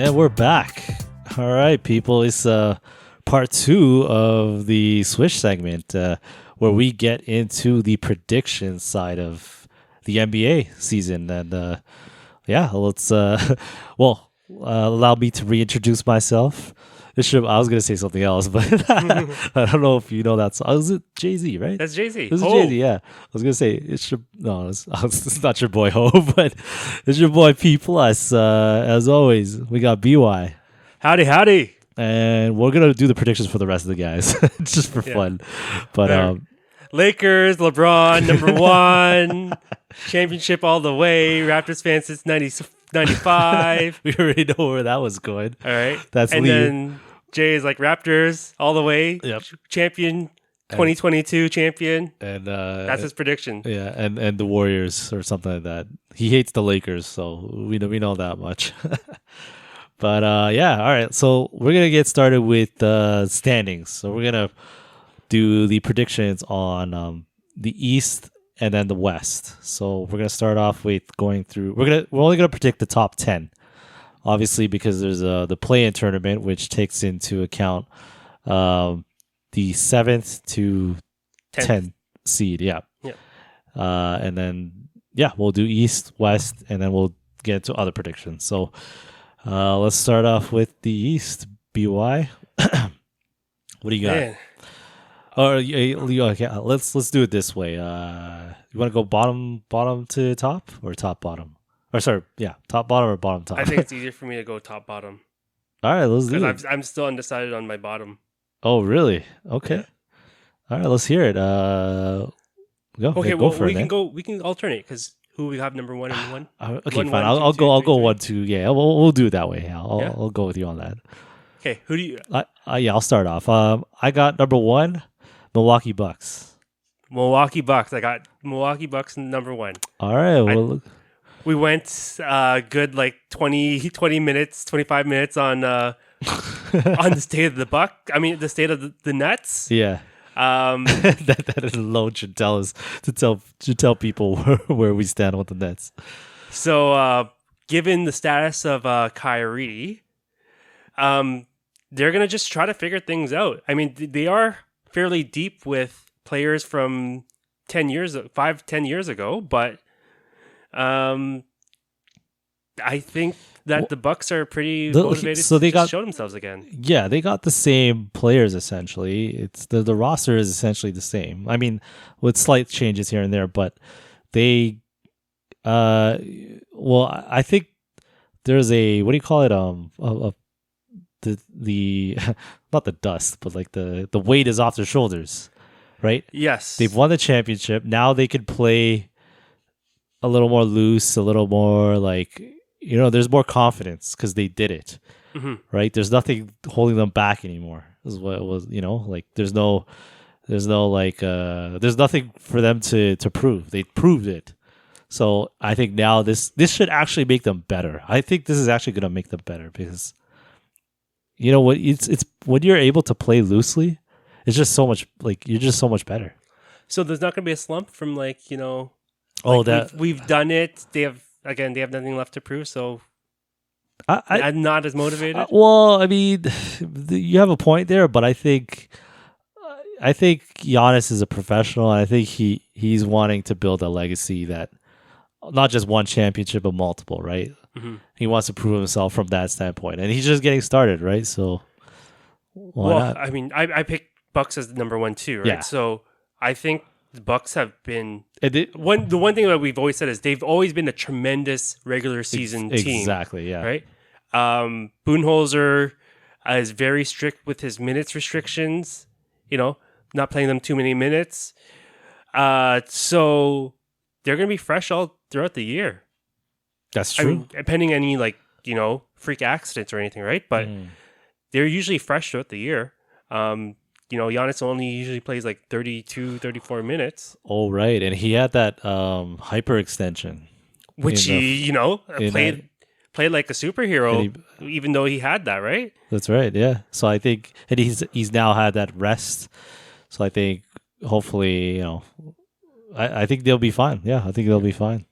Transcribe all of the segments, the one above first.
And we're back. All right, people. It's part 2 of the Swish segment where we get into the prediction side of the NBA season. And yeah, let's, allow me to reintroduce myself. I was going to say something else, but I don't know if you know that song. Was it Jay-Z, right? That's Jay-Z. This is Jay-Z, yeah. I was going to say, it's not your boy Ho, but it's your boy P+. As always, we got BY. Howdy. And we're going to do the predictions for the rest of the guys, just for fun. But Lakers, LeBron, number one, championship all the way, Raptors fan since 95. we already know where that was going. All right. That's and Lee. then Jay is like Raptors all the way. Yep. Champion, 2022 champion. And that's his prediction. Yeah, and the Warriors or something like that. He hates the Lakers, so we know that much. But all right. So we're gonna get started with standings. So we're gonna do the predictions on the East and then the West. So we're gonna start off with going through. We're only gonna predict the top 10, obviously, because there's the play-in tournament, which takes into account the 7th to 10th seed. Yeah. And then we'll do East, West, and then we'll get into other predictions. So let's start off with the East. BY, what do you got? Man. Okay, let's do it this way. You want to go bottom to top or top bottom? Or sorry, top bottom or bottom top? I think it's easier for me to go top bottom. All right, let's do it. Because I'm still undecided on my bottom. Oh, really? Okay. Yeah. All right, let's hear it. Go. Okay, go for we it, can man. go. We can alternate because who we have number one and one. Okay, One, fine. one, I'll two, go. two, I'll three, go three. 1-2. Yeah, we'll do it that way. I'll go with you on that. Okay, who do you? I'll start off. I got number 1, Milwaukee Bucks. Milwaukee Bucks. I got Milwaukee Bucks number one. All right. Well, We went good like 20 minutes, 25 minutes on on the state of the state of the Nets. yeah. That alone should tell us to tell people where we stand with the Nets. So, given the status of Kyrie, they're gonna just try to figure things out. I mean, they are fairly deep with players from 10 years ago, but I think that the Bucks are pretty motivated to show themselves again. Yeah, they got the same players essentially. It's the roster is essentially the same. I mean, with slight changes here and there, but they I think there's a, what do you call it, the not the dust, but like the weight is off their shoulders, right? Yes. They've won the championship. Now they could play a little more loose, a little more like, there's more confidence because they did it, right? There's nothing holding them back anymore. Is what it was, like there's nothing for them to prove. They proved it. So I think now this should actually make them better. I think this is actually going to make them better because, what, it's when you're able to play loosely, it's just so much, like, you're just so much better. So there's not going to be a slump from we've done it. They have nothing left to prove. So I'm not as motivated. Well, I mean, you have a point there, but I think Giannis is a professional, and I think he's wanting to build a legacy that not just one championship, but multiple, right? Mm-hmm. He wants to prove himself from that standpoint, and he's just getting started, right? So, why not? I mean, I picked Bucks as number 1 too, right? Yeah. So I think the Bucks have been the one thing that we've always said is they've always been a tremendous regular season team. Exactly, yeah. Right? Budenholzer is very strict with his minutes restrictions, not playing them too many minutes. So they're going to be fresh all throughout the year. That's true. I mean, pending any freak accidents or anything, right? But they're usually fresh throughout the year. Giannis only usually plays like 32, 34 minutes. Oh, right. And he had that hyperextension. Which he, played like a superhero, even though he had that, right? That's right, yeah. So I think, and he's now had that rest. So I think, hopefully, I think they'll be fine. Yeah, I think they'll be fine.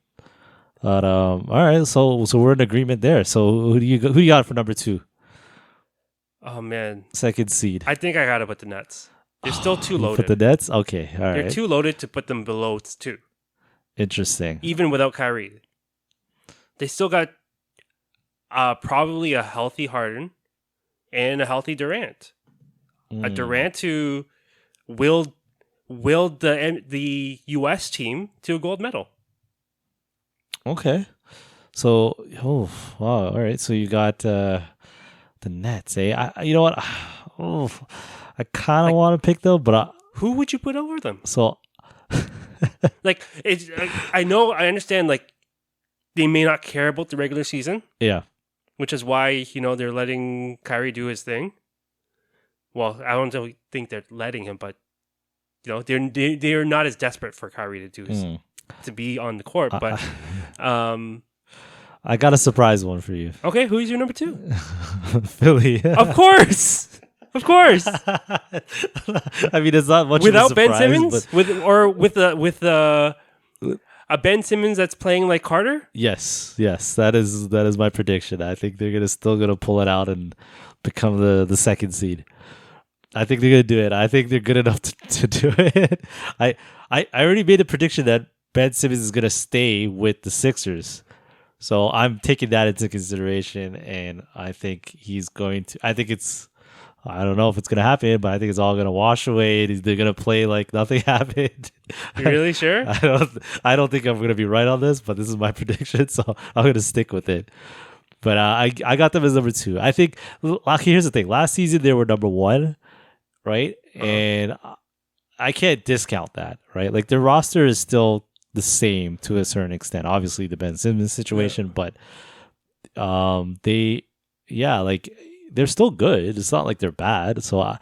But all right, so we're in agreement there. So who do you got for number two, Oh man, second seed? I think I gotta put the Nets. They're still too You put the loaded. Nets. Okay, all They're right, too loaded to put them below two, interesting. even without Kyrie. They still got probably a healthy Harden and a healthy Durant. A Mm, Durant who willed the U.S. team to a gold medal. okay, so oh wow, all right. So you got the Nets. Eh, you know what? Oh, I kind of Like, want to pick them, but who would you put over them? so Like, it's I know I understand. Like, they may not care about the regular season, yeah. which is why they're letting Kyrie do his thing. Well, I don't think they're letting him, but they're not as desperate for Kyrie to do his, Mm. to be on the court. But um, I got a surprise one for you. okay, who's your number two? Philly. Of course, of course. I mean, it's not much Without of a Ben surprise, Simmons, with a Ben Simmons that's playing like Carter. yes, that is my prediction. I think they're still gonna pull it out and become the second seed. I think they're gonna do it. I think they're good enough to do it. I already made a prediction that Ben Simmons is gonna stay with the Sixers. So I'm taking that into consideration, and I think he's going to. I think it's. I don't know if it's gonna happen, but I think it's all gonna wash away. They're gonna play like nothing happened. You really sure? I don't think I'm gonna be right on this, but this is my prediction, so I'm gonna stick with it. But I got them as number two. I think. Okay, here's the thing. Last season they were number one, right? And I can't discount that, right? Like their roster is still the same to a certain extent. Obviously, the Ben Simmons situation, but they, yeah, like they're still good. It's not like they're bad. So I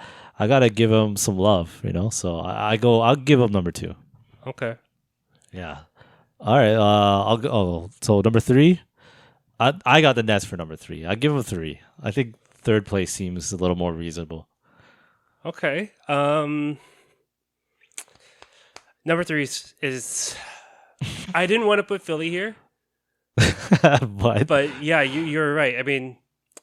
gotta give them some love, you know. So I'll give them number two. Okay. Yeah. All right. I'll go. Oh, so number three, I got the Nets for number three. I give them three. I think third place seems a little more reasonable. Okay. Number three is I didn't want to put Philly here, but yeah, you're right. I mean,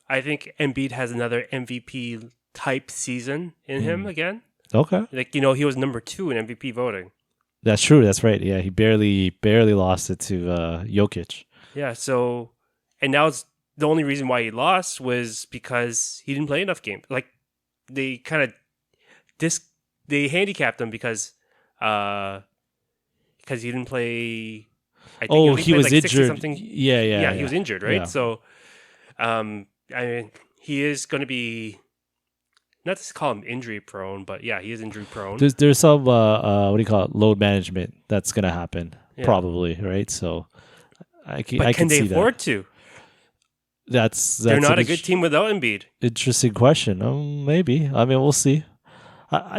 I think Embiid has another MVP type season in him again. Okay. Like he was number two in MVP voting. That's true. That's right. Yeah, he barely lost it to Jokic. Yeah. So, and now it's the only reason why he lost was because he didn't play enough games. Like they kind of they handicapped him because he didn't play. I think He was like 60 injured. something. Yeah. He was injured, right? Yeah. So, I mean, he is going to be not to call him injury prone, but yeah, he is injury prone. There's some what do you call it, load management that's gonna happen probably, right? So I can they see afford that. to? That's They're not an a good team without Embiid. interesting question. Maybe. I mean, we'll see.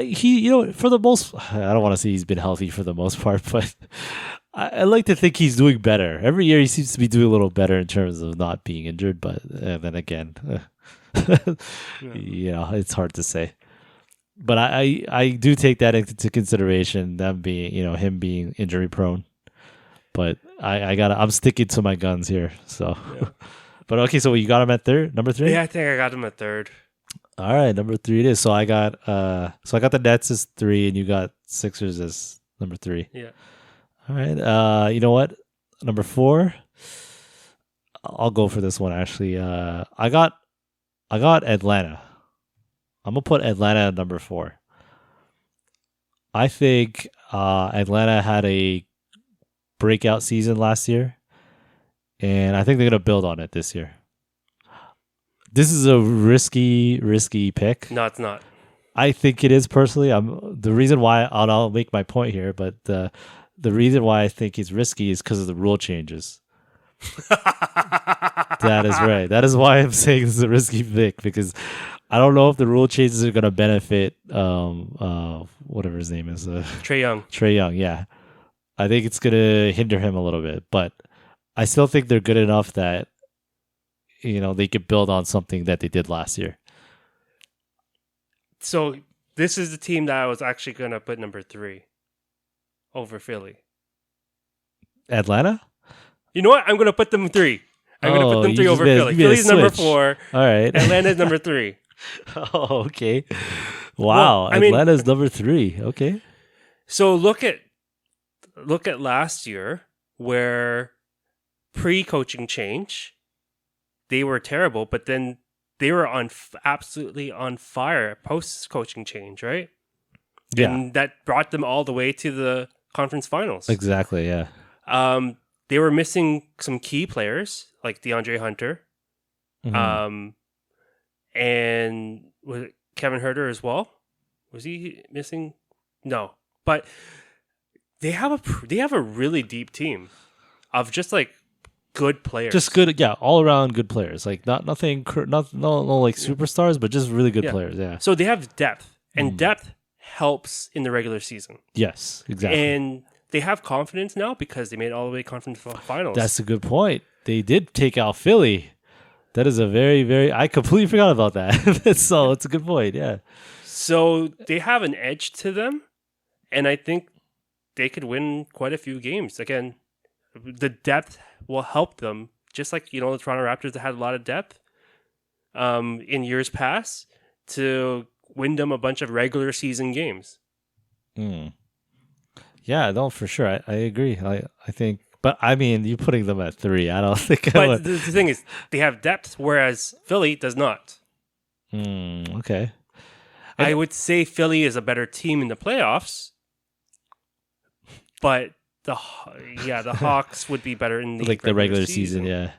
He, for the most, I don't want to say he's been healthy for the most part, but I like to think he's doing better. Every year he seems to be doing a little better in terms of not being injured, but then again, it's hard to say. But I do take that into consideration, them being, him being injury prone. But I'm sticking to my guns here. So, but okay, so you got him at number three? Yeah, I think I got him at third. All right, number three it is. So I got the Nets as three, and you got Sixers as number three. Yeah. All right. You know what? Number four. I'll go for this one actually. I got Atlanta. I'm gonna put Atlanta at number four. I think Atlanta had a breakout season last year, and I think they're gonna build on it this year. This is a risky pick. No, it's not. I think it is personally. The reason why I'll make my point here, but the reason why I think it's risky is because of the rule changes. That is right. That is why I'm saying this is a risky pick, because I don't know if the rule changes are going to benefit whatever his name is, Trae Young. Trae Young. Yeah, I think it's going to hinder him a little bit, but I still think they're good enough that they could build on something that they did last year. So this is the team that I was actually going to put number three over Philly. Atlanta? You know what? I'm going to put them 3. I'm going to put them you 3 just over made- Philly. you made a Philly's number switch. 4. All right. Atlanta's number 3. Oh, okay. Wow. I mean- Atlanta's number 3. Okay. So look at last year where pre-coaching change, they were terrible, but then they were absolutely on fire post-coaching change, right? Yeah. And that brought them all the way to the conference finals. Exactly. Yeah. They were missing some key players like DeAndre Hunter, Mhm. and was it Kevin Herter as well? Was he missing? No, but they have a really deep team of just like good players. Just good. Yeah. All around good players. Like nothing. No like superstars, but just really good Yeah. players. Yeah. So they have depth, and depth helps in the regular season. Yes. Exactly. And they have confidence now because they made it all the way to conference finals. That's a good point. They did take out Philly. That is a very, very. I completely forgot about that. So it's a good point. Yeah. So they have an edge to them, and I think they could win quite a few games. Again, the depth will help them, just like the Toronto Raptors that had a lot of depth in years past to win them a bunch of regular season games. Yeah. No, for sure. I agree. I think. But I mean, you putting them at 3. I don't think. But the thing is, they have depth, whereas Philly does not. Okay. I would say Philly is a better team in the playoffs, but the Hawks would be better in the regular season. Yeah,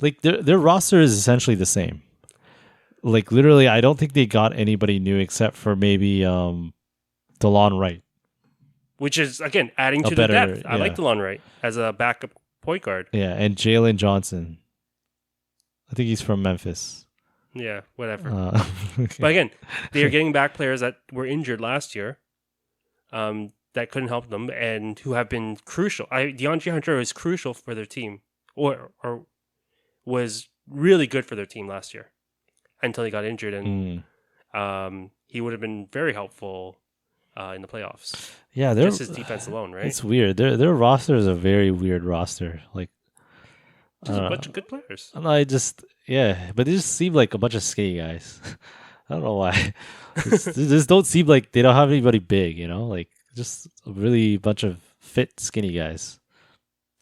like their roster is essentially the same. Like literally, I don't think they got anybody new except for maybe DeLon Wright, which is again adding A to better- the depth. I yeah. like DeLon Wright as a backup point guard. Yeah, and Jalen Johnson. I think he's from Memphis. Yeah, whatever. Okay. But again, they are getting back players that were injured last year, that couldn't help them, and who have been crucial. DeAndre Hunter was crucial for their team, or was really good for their team last year, until he got injured, and he would have been very helpful in the playoffs. Yeah, Just his defense alone, right? It's weird. Their roster is a very weird roster. Like Just a bunch of good players. But they just seem like a bunch of skinny guys. I don't know why. They just don't seem like they don't have anybody big, like just a really bunch of fit, skinny guys.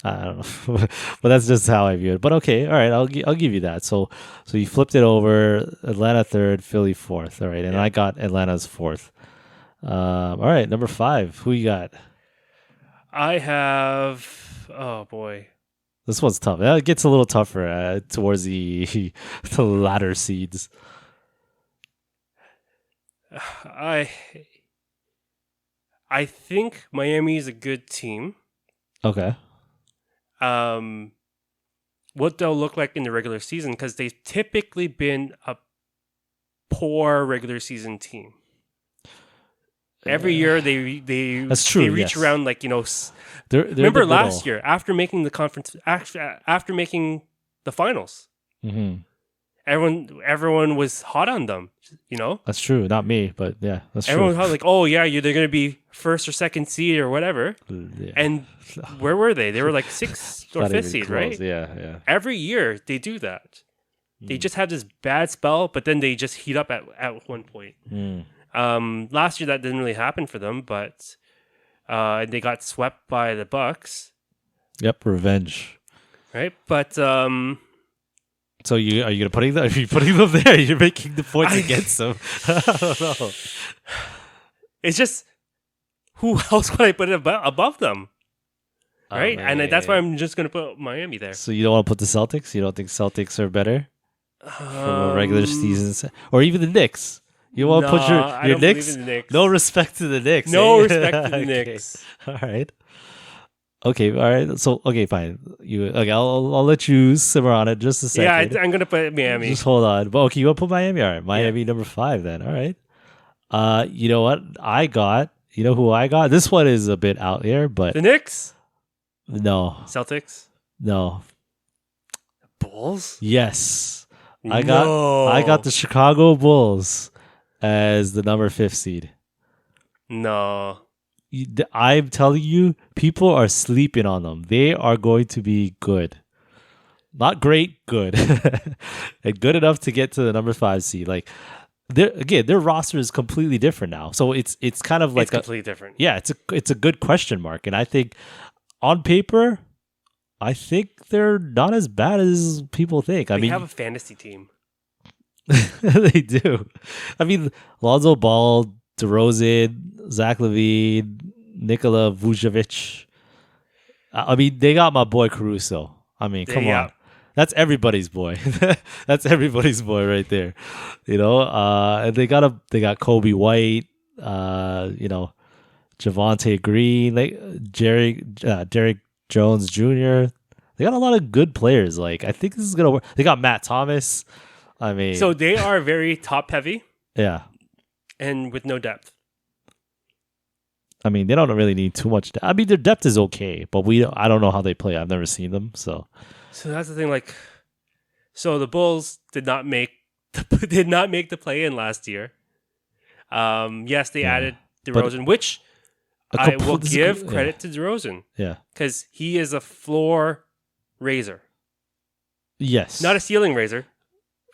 I don't know, but that's just how I view it. But okay, all right, I'll give you that. So you flipped it over. Atlanta 3rd, Philly 4th. All right, and I got Atlanta's 4th. All right, number 5. Who you got? I have. Oh boy. This one's tough. It gets a little tougher towards the latter seeds. I think Miami is a good team. Okay. What they'll look like in the regular season, because they've typically been a poor regular season team. Every year they That's true, They reach yes. around like They're remember the middle. last year after making the conference after making the finals, Mm-hmm. everyone was hot on them. That's true. Not me, but yeah, that's Everyone was true. hot, like, oh yeah, they're going to be first or second seed or whatever. Yeah. And where were they? They were like 6th or Not 5th even seed, close. right? Yeah. Every year they do that. They just have this bad spell, but then they just heat up at one point. Last year that didn't really happen for them, but they got swept by the Bucks, Yep, revenge. right? But So are you gonna putting them? Are you putting them there? You're making the points against them. I don't know. it's just who else would I put above them, right? And that's why I'm just gonna put Miami there. So you don't want to put the Celtics? You don't think Celtics are better from a regular season, or even the Knicks? You want to put I your don't Knicks? believe in the Knicks. No respect to the Knicks. No eh? respect to the Okay. Knicks. All right. Okay. All right. So okay, fine. I'll let you simmer on it just a second. Yeah, I'm gonna put Miami. Just hold on. But okay, you want to put Miami? All right. Miami number 5 then. All right. You know what? You know who I got? This one is a bit out there, but The Knicks, no. Celtics, No. Bulls. Yes. I got the Chicago Bulls as the number 5th seed. No. I'm telling you, people are sleeping on them. They are going to be good. Not great, good. And good enough to get to the number 5 seed. Like their roster is completely different now. So it's kind of like It's completely different. yeah, it's a good question mark. And I think on paper, I think they're not as bad as people think. I They mean, have a fantasy team. they do. I mean, Lonzo Ball, DeRozan, Zach Levine, Nikola Vucevic. I mean, they got my boy Caruso. I mean, come Yeah. on. That's everybody's boy. That's everybody's boy right there. You know, and they got Kobe White, Javante Green, like Derek Jones Jr. They got a lot of good players. Like I think this is gonna work. They got Matt Thomas. I mean, So they are very top heavy yeah. and with no depth. I mean, they don't really need too much. I mean, their depth is okay, but I don't know how they play. I've never seen them, so that's the thing. Like, so the Bulls did not make the play in last year. Yes, they added DeRozan, which I will give credit to DeRozan. Yeah, because he is a floor raiser. Yes, not a ceiling raiser,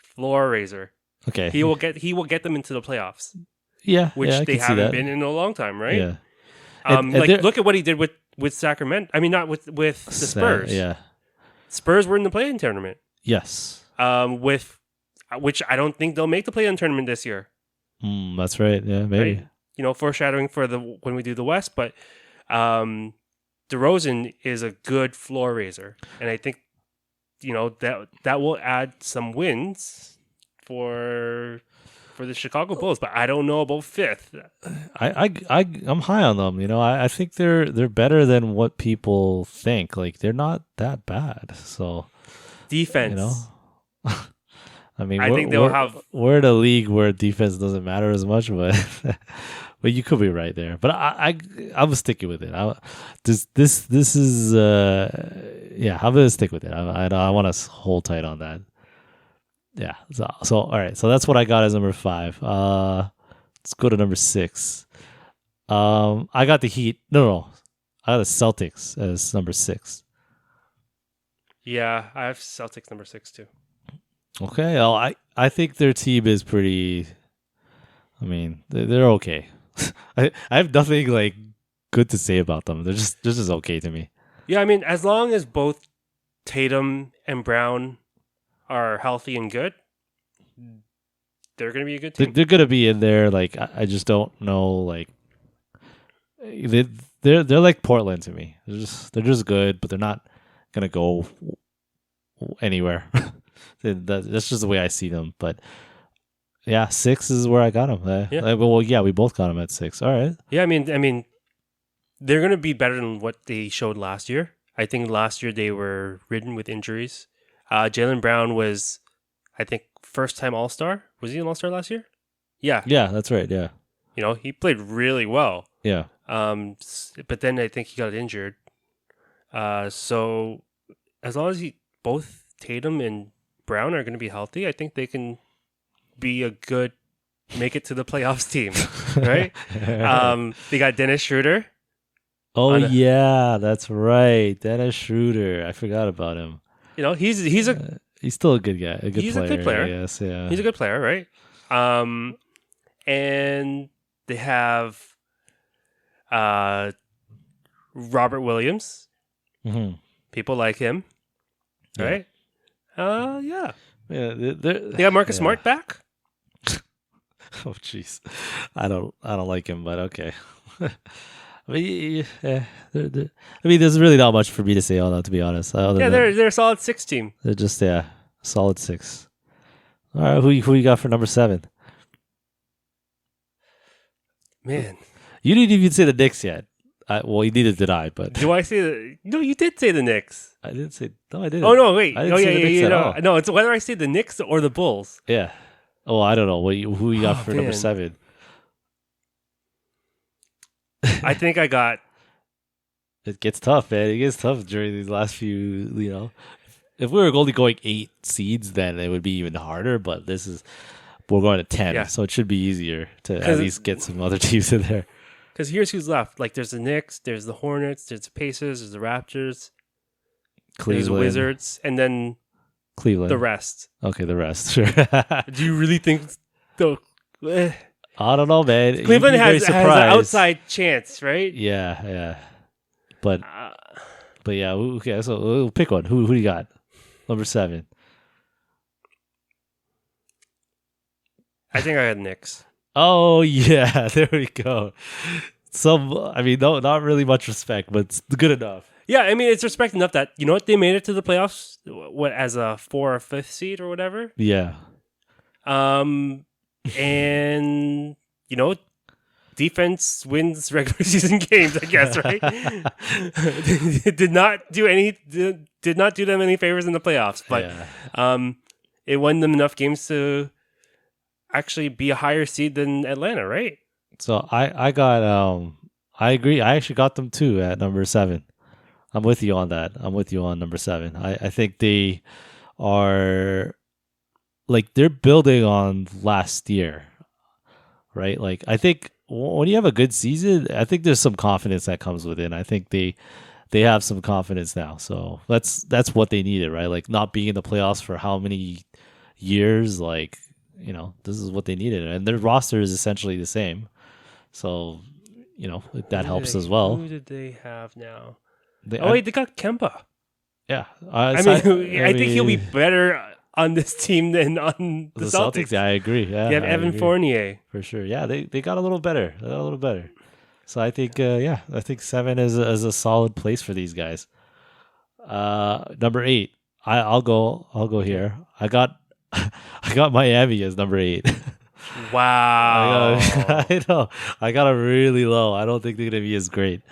floor raiser. Okay, he will get them into the playoffs. Yeah, which they haven't been in a long time, right? Yeah. Look at what he did with Sacramento. I mean, not with the Spurs. Yeah. Spurs were in the play-in tournament. Yes. With which I don't think they'll make the play-in tournament this year. That's right. Yeah, maybe. Right? Foreshadowing for when we do the West, but DeRozan is a good floor raiser, and I think that will add some wins for the Chicago Bulls, but I don't know about fifth. I'm high on them. I think they're better than what people think. Like they're not that bad. So defense. I mean, I think they'll have. We're in a league where defense doesn't matter as much, but but you could be right there. But I'm sticking with it. This is I'm gonna stick with it. I want to hold tight on that. Yeah. So all right. So that's what I got as number 5. Let's go to number 6. I got the Heat. No. I got the Celtics as number 6. Yeah, I have Celtics number 6 too. Okay. Well, I think their team is pretty. I mean, they're okay. I have nothing like good to say about them. They're just okay to me. Yeah, I mean, as long as both Tatum and Brown are healthy and good, they're going to be a good team. They're going to be in there. Like I just don't know. Like they're like Portland to me. They're just good, but they're not going to go anywhere. That's just the way I see them. But yeah, 6 is where I got them. Yeah. We both got them at 6. All right. Yeah, I mean, they're going to be better than what they showed last year. I think last year they were ridden with injuries. Jaylen Brown was, I think, first-time All-Star. Was he an All-Star last year? Yeah. Yeah, that's right. Yeah. He played really well. Yeah. But then I think he got injured. So as long as both Tatum and Brown are going to be healthy, I think they can be a good make it to the playoffs team, right? They got Dennis Schroeder. Oh yeah, that's right, Dennis Schroeder. I forgot about him. He's still a good guy. He's a good player. Yes, yeah. He's a good player, right? And they have Robert Williams. Mm-hmm. People like him, right? Yeah. They got Marcus Smart back. Oh jeez, I don't like him, but okay. I mean, there's really not much for me to say on that, to be honest. They're a solid 6 team. They're just solid 6. All right, who you got for number 7? Man, you didn't even say the Knicks yet. Well, you needed to deny, but do I say No, you did say the Knicks. I didn't say. No, I didn't. Oh no, wait. I didn't say the Knicks at all. No, it's whether I say the Knicks or the Bulls. Yeah. Oh, I don't know. Who you got for number 7? I think I got. It gets tough, man. It gets tough during these last few. If we were only going 8 seeds, then it would be even harder. But we're going to 10, so it should be easier to at least get some other teams in there. Because here's who's left. Like, there's the Knicks, there's the Hornets, there's the Pacers, there's the Raptors, there's the Cleveland. Wizards, and then Cleveland. the rest. Okay, the rest. Sure. Do you really think the I don't know, man. You'd Cleveland be very has an surprised. outside chance, right? Yeah. But Uh, yeah, okay. So we'll pick one. Who do you got? Number 7. I think I had Knicks. Oh yeah, there we go. I mean, no, not really much respect, but it's good enough. Yeah, I mean, it's respect enough that, you know what, they made it to the playoffs, what, as a 4 or 5th seed or whatever. Yeah. And, you know, defense wins regular season games, I guess, right? did not do them any favors in the playoffs, but Yeah. it won them enough games to actually be a higher seed than Atlanta, right? So I got I agree. I actually got them too at number 7. I'm with you on that. I'm with you on number 7. I think they are like they're building on last year, right? Like I think when you have a good season, I think there's some confidence that comes with it. I think they have some confidence now. So that's what they needed, right? Like not being in the playoffs for how many years, like, you know, this is what they needed. And their roster is essentially the same. So, you know, that helps as well. Who did they have now? They got Kemba. Yeah. I think he'll be better on this team than on the Celtics. Yeah, I agree. Yeah, You have I Evan agree. Fournier. For sure. Yeah, they got a little better. So I think, I think 7 is a solid place for these guys. Number 8. I'll go here. I got Miami as number 8. Wow. I know. I got them really low. I don't think they're gonna be as great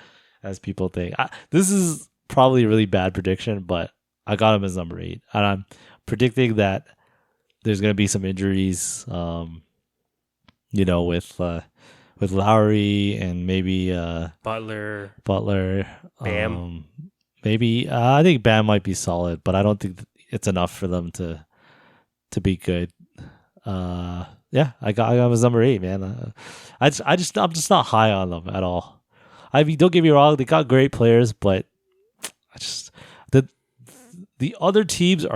as people think. This is probably a really bad prediction, but I got them as number 8, and I'm predicting that there's gonna be some injuries. You know, with Lowry and maybe Butler. Bam. Maybe I think Bam might be solid, but I don't think it's enough for them to be good. Yeah, I got him as number 8, man. I'm just not high on them at all. I mean, don't get me wrong, they got great players, but the other teams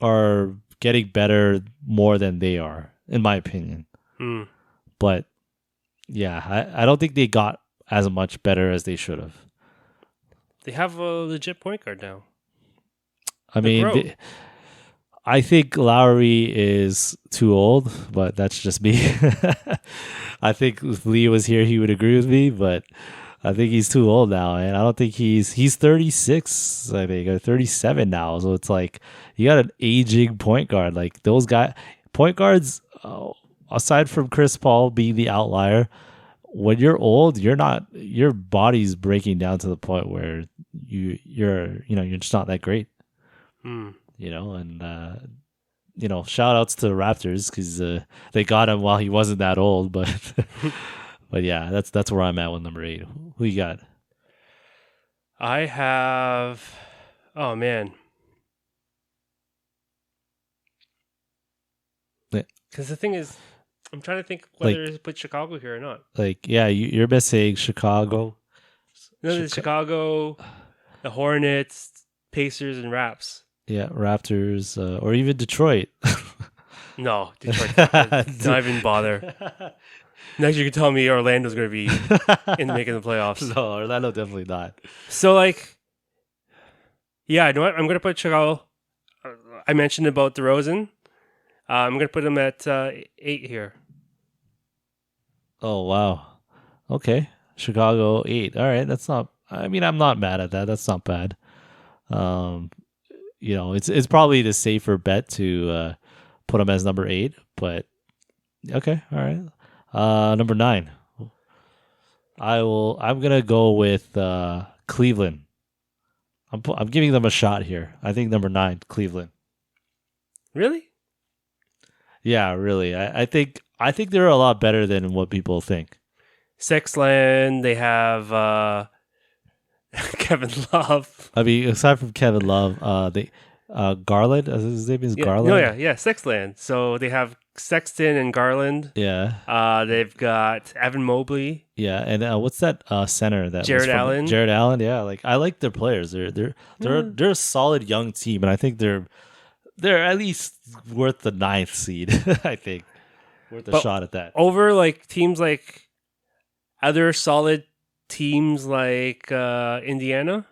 are getting better more than they are, in my opinion. But yeah, I don't think they got as much better as they should have. They have a legit point guard now. I mean, I think Lowry is too old, but that's just me. I think if Lee was here, he would agree with me, but I think he's too old now, and I don't think he's 36, I think, or 37 now. So it's like you got an aging point guard. Like those point guards, aside from Chris Paul being the outlier, when you're old, your body's breaking down to the point where you're just not that great. You know, and you know, shout outs to the Raptors because they got him while he wasn't that old, but but yeah, that's where I'm at with number 8. Who you got? I have, oh man, because the thing is, I'm trying to think whether to put Chicago here or not. Like, yeah, you're best saying Chicago. No, the Chicago, the Hornets, Pacers, and Raps. Yeah, Raptors, or even Detroit. No, Detroit. Not even bother. Next, you can tell me Orlando's going to be in making the playoffs. No, Orlando definitely not. So, like, yeah, you know what? I'm going to put Chicago. I mentioned about DeRozan. I'm going to put him at 8 here. Oh, wow. Okay. Chicago 8. All right. That's not, I mean, I'm not mad at that. That's not bad. You know, it's probably the safer bet to put him as number 8, but okay. All right. Number 9. I'm going to go with Cleveland. I'm giving them a shot here. I think number 9, Cleveland. Really? Yeah, really. I think they're a lot better than what people think. Sexland, they have Kevin Love. I mean, aside from Kevin Love, they Garland. His name is Garland. No, yeah, Sexland. So they have Sexton and Garland. Yeah. They've got Evan Mobley. Yeah, and what's that center that Jared was from Allen. Jared Allen, yeah, like I like their players. They're a solid young team, and I think they're at least worth the ninth seed. I think worth a But shot at that. over like teams like other solid teams like Indiana,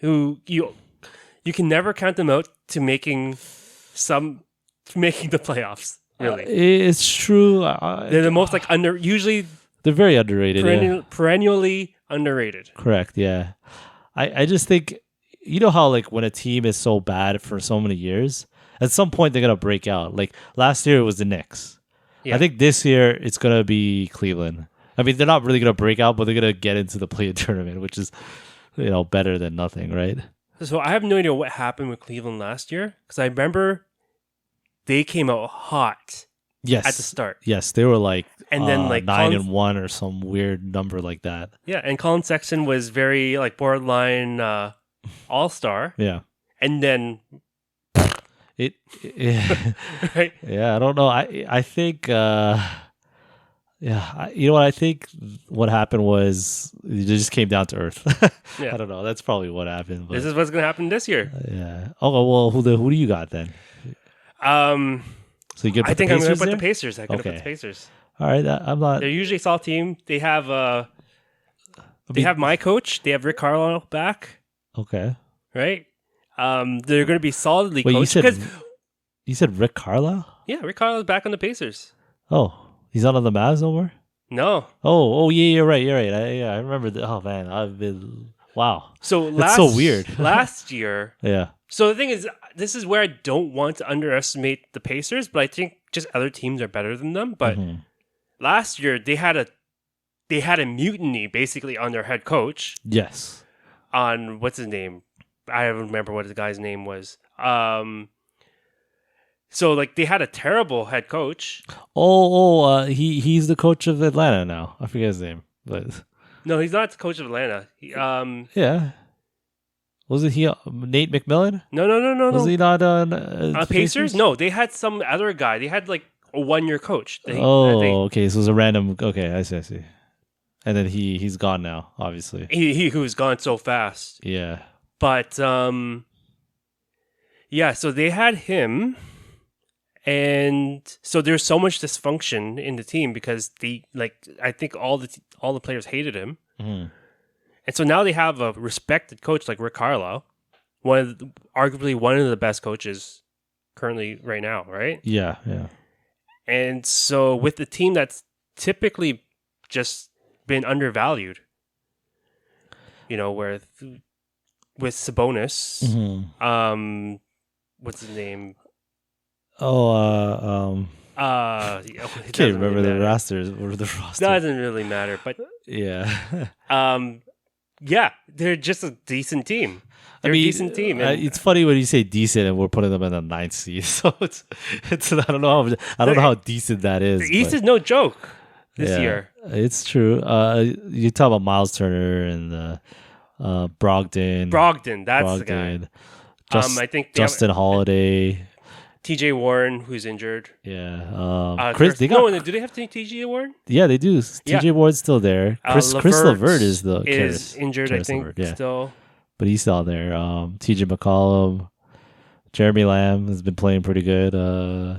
who you can never count them out to making the playoffs. Really, It's true. they're the most like usually They're very underrated. Yeah. perennially underrated. Correct. Yeah. I just think how like when a team is so bad for so many years, at some point they're gonna break out. Like last year it was the Knicks. Yeah. I think this year it's gonna be Cleveland. I mean, they're not really gonna break out, but they're gonna get into the play-in tournament, which is better than nothing, right? So I have no idea what happened with Cleveland last year because I remember they came out hot Yes. at the start. Yes, they were like And then, like, 9-1 or some weird number like that. Yeah, and Colin Sexton was very like borderline all-star. Yeah. And then right? Yeah, I don't know. I think you know what I think what happened was it just came down to earth. Yeah. I don't know. That's probably what happened. But, This is what's going to happen this year. yeah. Oh well, who do you got then? So you get. I think I'm going to put the Pacers. Pacers. I'm going to put Okay. the Pacers. All right, I'm not. They're usually a solid team. They have my coach. They have Rick Carlisle back, Okay. right? They're going to be solidly Wait, coached. you said Rick Carlisle? Yeah, Rick Carlisle's back on the Pacers. Oh, he's not on the Mavs no more. No. Oh, yeah, you're right. I remember that. Oh man, I've been wow. So That's so weird. last year. Yeah. So the thing is, this is where I don't want to underestimate the Pacers, but I think just other teams are better than them. But Mhm. last year they had a mutiny basically on their head coach. Yes. On what's his name? I don't remember what the guy's name was. So like they had a terrible head coach. He's the coach of Atlanta now. I forget his name, but No, he's not the coach of Atlanta. yeah. Wasn't he Nate McMillan? No. Was he not on Pacers? No, they had some other guy. They had like a 1-year coach. Okay. So it was a random. Okay, I see. And then he's gone now, obviously. He who's gone so fast. Yeah. But yeah, so they had him, and so there's so much dysfunction in the team because I think all the players hated him, Mhm. and so now they have a respected coach like Rick Carlisle, arguably one of the best coaches currently right now, right? Yeah. And so with the team that's typically just been undervalued, where with Sabonis, Mhm. what's his name? Oh, It can't doesn't remember really the matter. rosters or the roster. Doesn't really matter, but Yeah. yeah, they're just a decent team. They're a decent team. And it's funny when you say decent, and we're putting them in the ninth seed. So it's I don't know how decent that is. the East but- is no joke this yeah, year. It's true. You talk about Miles Turner and Brogdon. Brogdon, that's the guy. I think they Justin Holiday. T.J. Warren, who's injured. Yeah. Chris. They got. No, do they have T.J. Warren? Yeah, they do. Yeah. T.J. Ward's still there. Chris Levert is injured, Karis I think. Levert, yeah. Still. But he's still there. T.J. McCollum. Jeremy Lamb has been playing pretty good.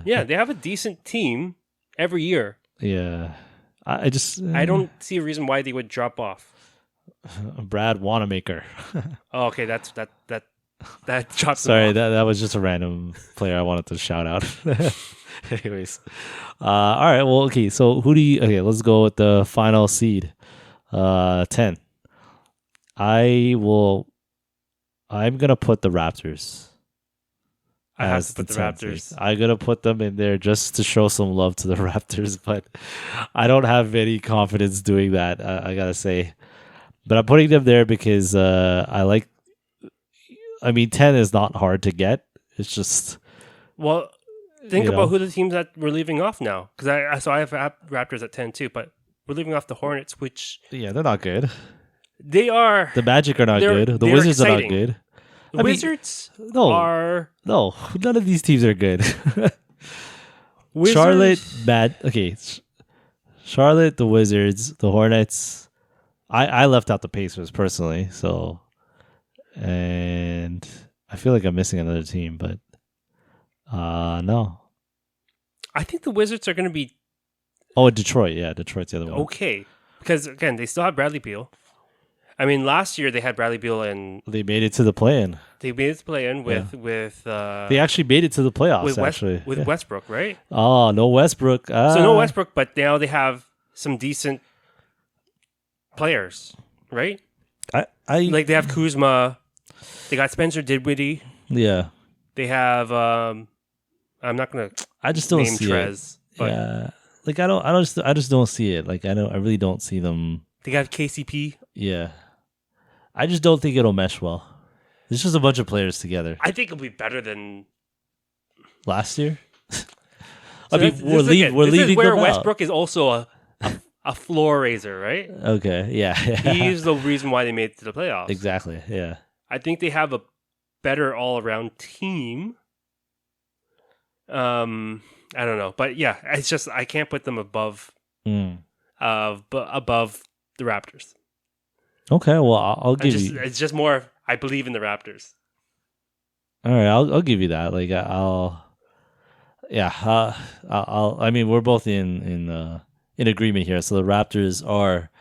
Yeah, they have a decent team every year. Yeah. I don't see a reason why they would drop off. Brad Wanamaker. Oh, okay, that drops. Sorry, them off. that was just a random player I wanted to shout out. Anyways, all right. Well, okay. So okay, let's go with the final seed. 10. I'm gonna put the Raptors. I have as to put the 10th Raptors. seed. I'm gonna put them in there just to show some love to the Raptors, but I don't have any confidence doing that. I gotta say, but I'm putting them there because I like. I mean, 10 is not hard to get. It's just Well, think about who the teams that we're leaving off now. Because I have Raptors at 10 too, but we're leaving off the Hornets, which they're not good. they are. The Magic are not They're- good. The they're Wizards are not exciting. good. The Wizards no, are no, none of these teams are good. Wizards. Charlotte, okay. Charlotte, the Wizards, the Hornets. I left out the Pacers personally, so and I feel like I'm missing another team, but no. I think the Wizards are going to be Oh, Detroit. Yeah, Detroit's the other one. okay because again they still have Bradley Beal. I mean, last year they had Bradley Beal and They made it to the play-in. they made it to play in with They actually made it to the playoffs. with Westbrook, right? Oh, no Westbrook. So no Westbrook, but now they have some decent players, right? I Like they have Kuzma, they got Spencer Dinwiddie, yeah. they have I'm not gonna I just don't name see Trez, it. but Yeah, like I just don't see it. Like I really don't see them. they got KCP. Yeah, I just don't think it'll mesh well. It's just a bunch of players together. I think it'll be better than Last year, So we're this leaving is where them out. Westbrook is also a floor raiser, right? Okay, yeah, He's the reason why they made it to the playoffs. exactly. Yeah, I think they have a better all-around team. I don't know, but yeah, it's just I can't put them above above the Raptors. Okay, well I'll give you. It's just more. I believe in the Raptors. All right, I'll give you that. Like I mean, we're both in agreement here. So the Raptors are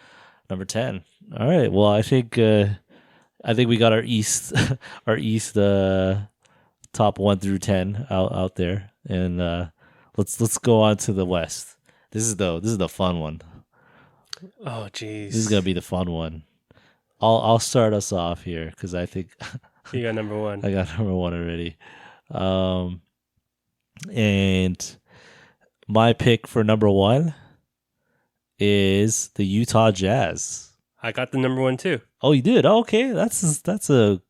number 10. All right. Well, I think we got our East top 1 through 10 out there, and let's go on to the West. This is the fun one. Oh, jeez. This is gonna be the fun one. I'll start us off here because I think You got number 1. I got number 1 already. And my pick for number 1 is the Utah Jazz. I got the number 1 too. Oh, you did? Oh, okay, that's a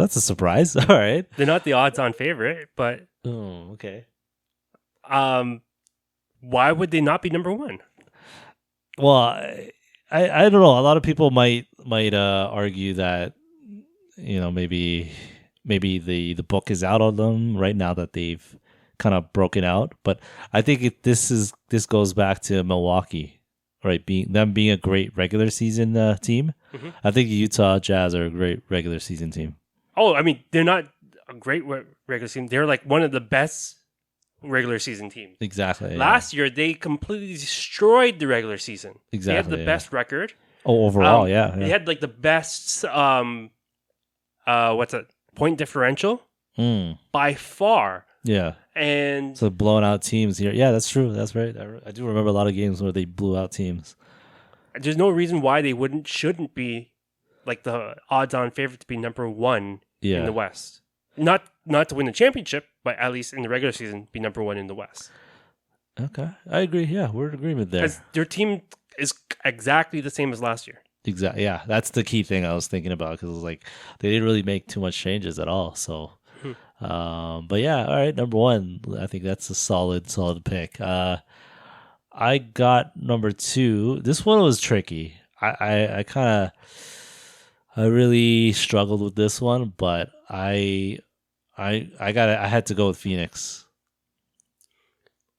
surprise. All right. They're not the odds-on favorite, but Oh, okay. why would they not be number 1? Well, I don't know. A lot of people might argue that maybe the book is out on them right now that they've kind of broken out. But I think this goes back to Milwaukee, right? Being a great regular season team. Mm-hmm. I think Utah Jazz are a great regular season team. Oh, I mean, they're not a great regular season. They're like one of the best regular season teams. Exactly. Last year, they completely destroyed the regular season. Exactly. They had the best record. Oh, overall, yeah. They had like the best point differential by far. Yeah. And so blowing out teams here. Yeah, that's true. That's right. I do remember a lot of games where they blew out teams. There's no reason why they shouldn't be like the odds-on favorite to be number 1 in the West. Not to win the championship, but at least in the regular season, be number 1 in the West. Okay, I agree. Yeah, we're in agreement there. Because their team is exactly the same as last year. Exactly. Yeah, that's the key thing I was thinking about because it was like they didn't really make too much changes at all. So, but yeah, all right, number 1. I think that's a solid pick. I got number 2. This one was tricky. I really struggled with this one, but I had to go with Phoenix.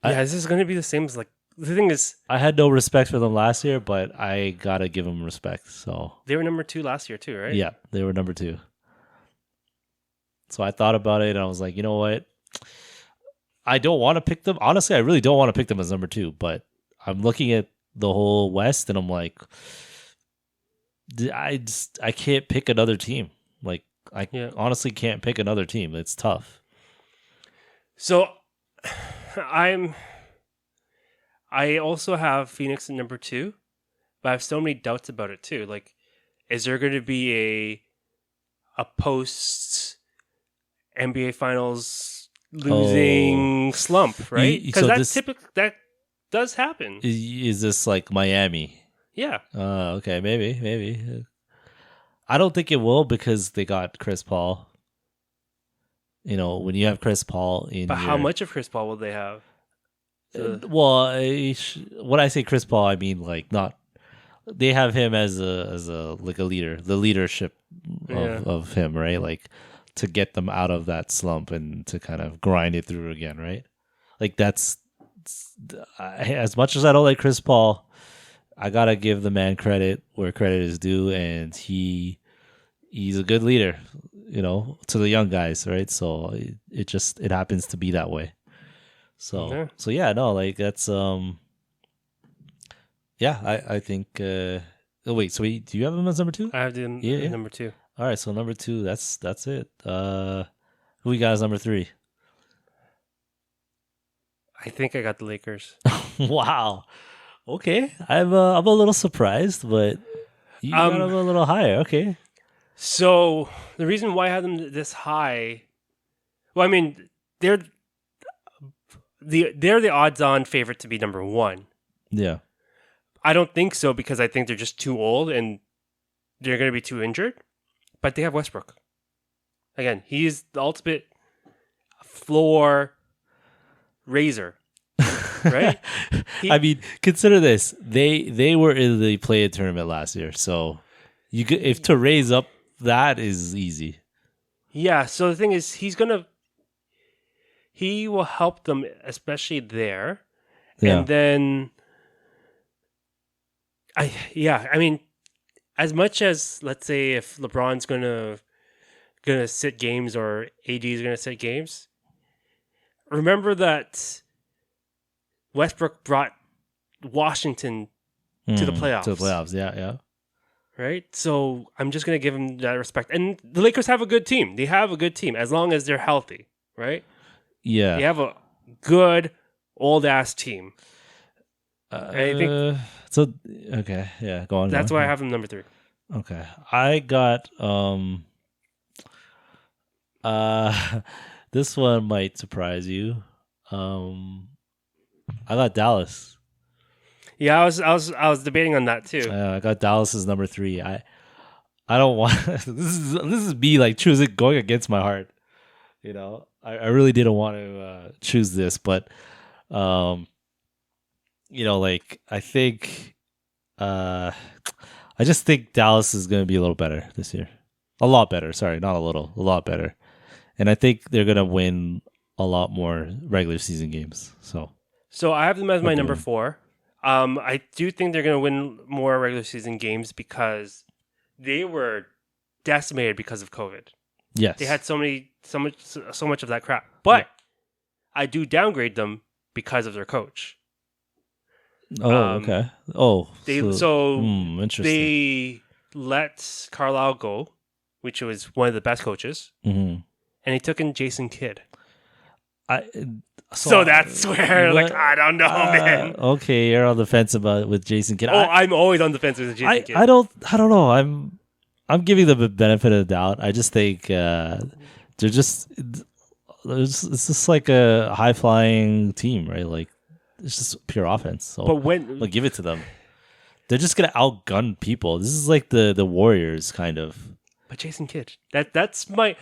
Yeah, this is going to be the same as like the thing is I had no respect for them last year, but I gotta give them respect. So they were number 2 last year too, right? Yeah, they were number 2. So I thought about it and I was like, you know what? I don't want to pick them. Honestly, I really don't want to pick them as number 2, but I'm looking at the whole West and I'm like, I can't pick another team. Like I honestly can't pick another team. It's tough. So I also have Phoenix at number 2, but I have so many doubts about it too. Like, is there going to be a post NBA Finals losing slump, right? Because that does happen. Is this like Miami? Yeah. Okay, maybe. I don't think it will because they got Chris Paul. When you have Chris Paul but how much of Chris Paul will they have? Well, when I say Chris Paul, I mean like not they have him as a like a leader, the leadership Yeah. of him, right? Like to get them out of that slump and to kind of grind it through again, right? Like that's as much as I don't like Chris Paul, I gotta give the man credit where credit is due, and he's a good leader, to the young guys, right? So it happens to be that way. Yeah. So yeah, no, like that's yeah, I think. Oh wait, so do you have him as number two? I have the Yeah. number 2. All right, so number two, that's it. Who we got as number three? I think I got the Lakers. Wow. Okay, I'm a little surprised, but you got him a little higher. Okay. So the reason why I have them this high, well, I mean, they're the odds-on favorite to be number 1. Yeah. I don't think so because I think they're just too old and they're going to be too injured. But they have Westbrook. Again, he's the ultimate floor raiser, right? I mean, consider this: they were in the play-in tournament last year, so you could, if to raise up that is easy. Yeah. So the thing is, he will help them, especially there, Yeah. and then I mean, as much as let's say if LeBron's gonna sit games or AD is gonna sit games, remember that Westbrook brought Washington to the playoffs. To the playoffs, yeah. Right? So I'm just gonna give him that respect. And the Lakers have a good team. They have a good team as long as they're healthy, right? Yeah. They have a good old ass team. I think so. Okay, yeah. Go on. that's why I have them number 3. Okay, I got this one might surprise you. I got Dallas. Yeah, I was debating on that too. I got Dallas as number 3. I don't want this is me like choosing going against my heart. I really didn't want to choose this, but like I think I just think Dallas is going to be a little better this year. A lot better. Sorry, not a little. A lot better. And I think they're going to win a lot more regular season games. So I have them as my Okay. number 4. I do think they're going to win more regular season games because they were decimated because of COVID. Yes. They had so much of that crap. But I do downgrade them because of their coach. Oh, okay. Oh, interesting. They let Carlisle go, which was one of the best coaches, and he took in Jason Kidd. So that's where, I don't know, man. Okay, you're on the fence with Jason Kidd. I'm always on the fence with Jason Kidd. I don't know. I'm giving them the benefit of the doubt. I just think they're just it's just like a high flying team, right? Like it's just pure offense. So I'll give it to them. They're just gonna outgun people. This is like the Warriors kind of. But Jason Kidd, that's my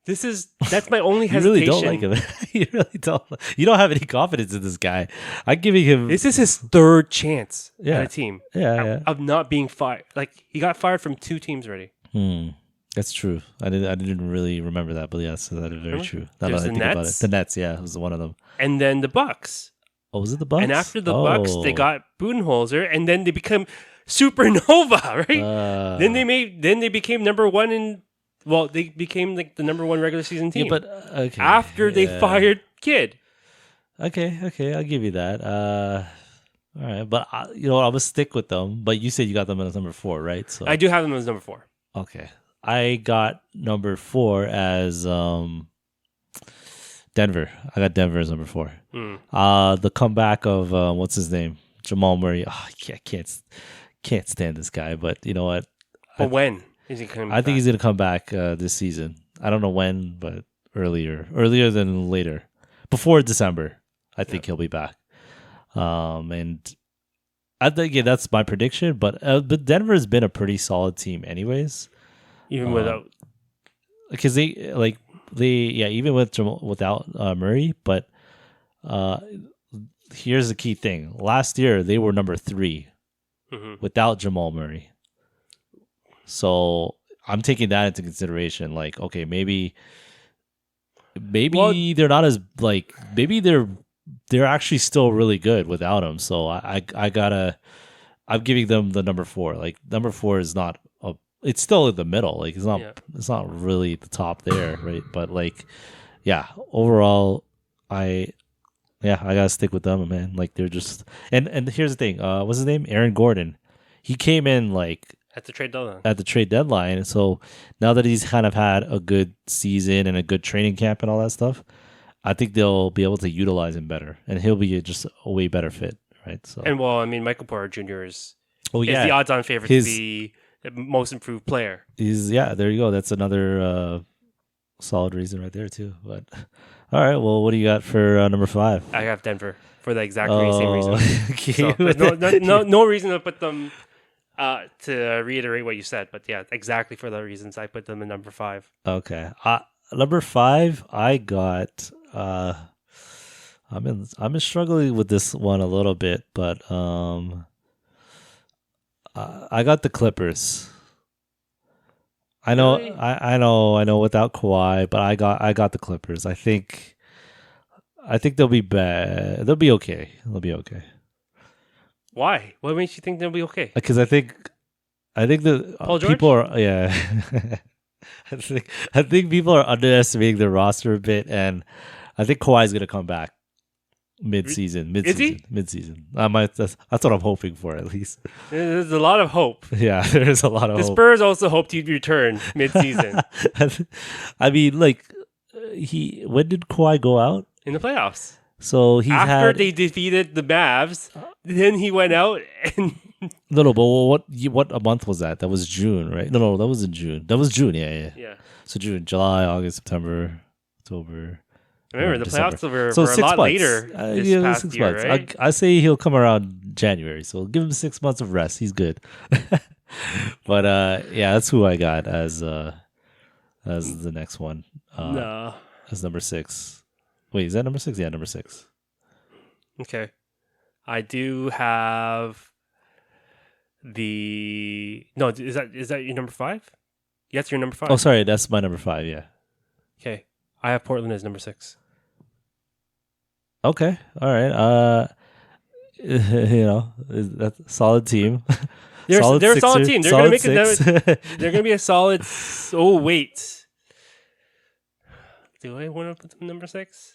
only You hesitation. really don't like him. You really don't. You don't have any confidence in this guy. I'm giving him. This is his third chance Yeah. at a team. Yeah. Of not being fired. Like he got fired from 2 teams already. That's true. I didn't really remember that, but yes, that is very true. Now There's that I the think about it, Nets. the Nets, yeah, was one of them. And then the Bucks. Oh, was it the Bucks? And after the Bucks, they got Budenholzer, and then they become supernova, right? Then they became number 1 in. Well, they became like the number 1 regular season team. Yeah, but okay. After they fired Kidd. Okay, I'll give you that. All right, but I'm gonna stick with them. But you said you got them as number 4, right? So I do have them as number 4. okay, I got number 4 as Denver. I got Denver as number 4. The comeback of what's his name, Jamal Murray. Oh, I can't stand this guy. But you know what? But when is he coming I think he's gonna come back this season. I don't know when, but earlier than later, before December. I think he'll be back. And I think that's my prediction. But Denver has been a pretty solid team, anyways. Even without. Because even without Murray. But here's the key thing: last year they were number 3 without Jamal Murray. So I'm taking that into consideration. Like, okay, maybe Well, they're not as like maybe they're actually still really good without him. So I gotta I'm giving them the number 4. Like number 4 is not a it's still in the middle. Like it's not really the top there, right? But like yeah, overall I gotta stick with them, man. Like they're just and here's the thing. What's his name? Aaron Gordon. He came in like at the trade deadline. At the trade deadline. So now that he's kind of had a good season and a good training camp and all that stuff, I think they'll be able to utilize him better, and he'll be just a way better fit, right? So And well, I mean, Michael Porter Jr. is yeah, the odds-on favorite to be the most improved player. There you go. That's another solid reason right there too. But all right, well, what do you got for number 5? I have Denver for the exact same reason. Okay. So there's no reason to put them. To reiterate what you said, but yeah, exactly for the reasons I put them in number 5. Okay. Number 5, I got. I'm struggling with this one a little bit, but I got the Clippers. I know, Really? I know. Without Kawhi, but I got the Clippers. I think they'll be bad. They'll be okay. Why? What makes you think they'll be okay? Because I think the Paul George? people are I think people are underestimating their roster a bit, and I think Kawhi's gonna come back mid-season. Is he? Mid-season. That's what I'm hoping for, at least. There's a lot of hope. Yeah, there's a lot of The hope. Spurs also hoped he'd return mid-season I mean, like when did Kawhi go out? in the playoffs. So After they defeated the Mavs, then he went out and No, but what a month was that? That was June, right? No, that was in June. That was June, yeah. So June, July, August, September, October. remember the December. playoffs were So a 6 lot months. later this past 6 year, months. right? I say he'll come around January, so give him 6 months of rest. He's good. But yeah, that's who I got as the next one. No. As number 6. Wait, is that number 6? Yeah, number 6. Okay. I do have No, is that your number 5? Yes, your number 5. Oh, sorry, that's my number 5. Yeah. Okay. I have Portland as number 6. Okay. All right. That's a solid team. They're a solid Sixer, team. They're solid going to make six. They're going to be a solid. Oh wait, do I want to put them number 6?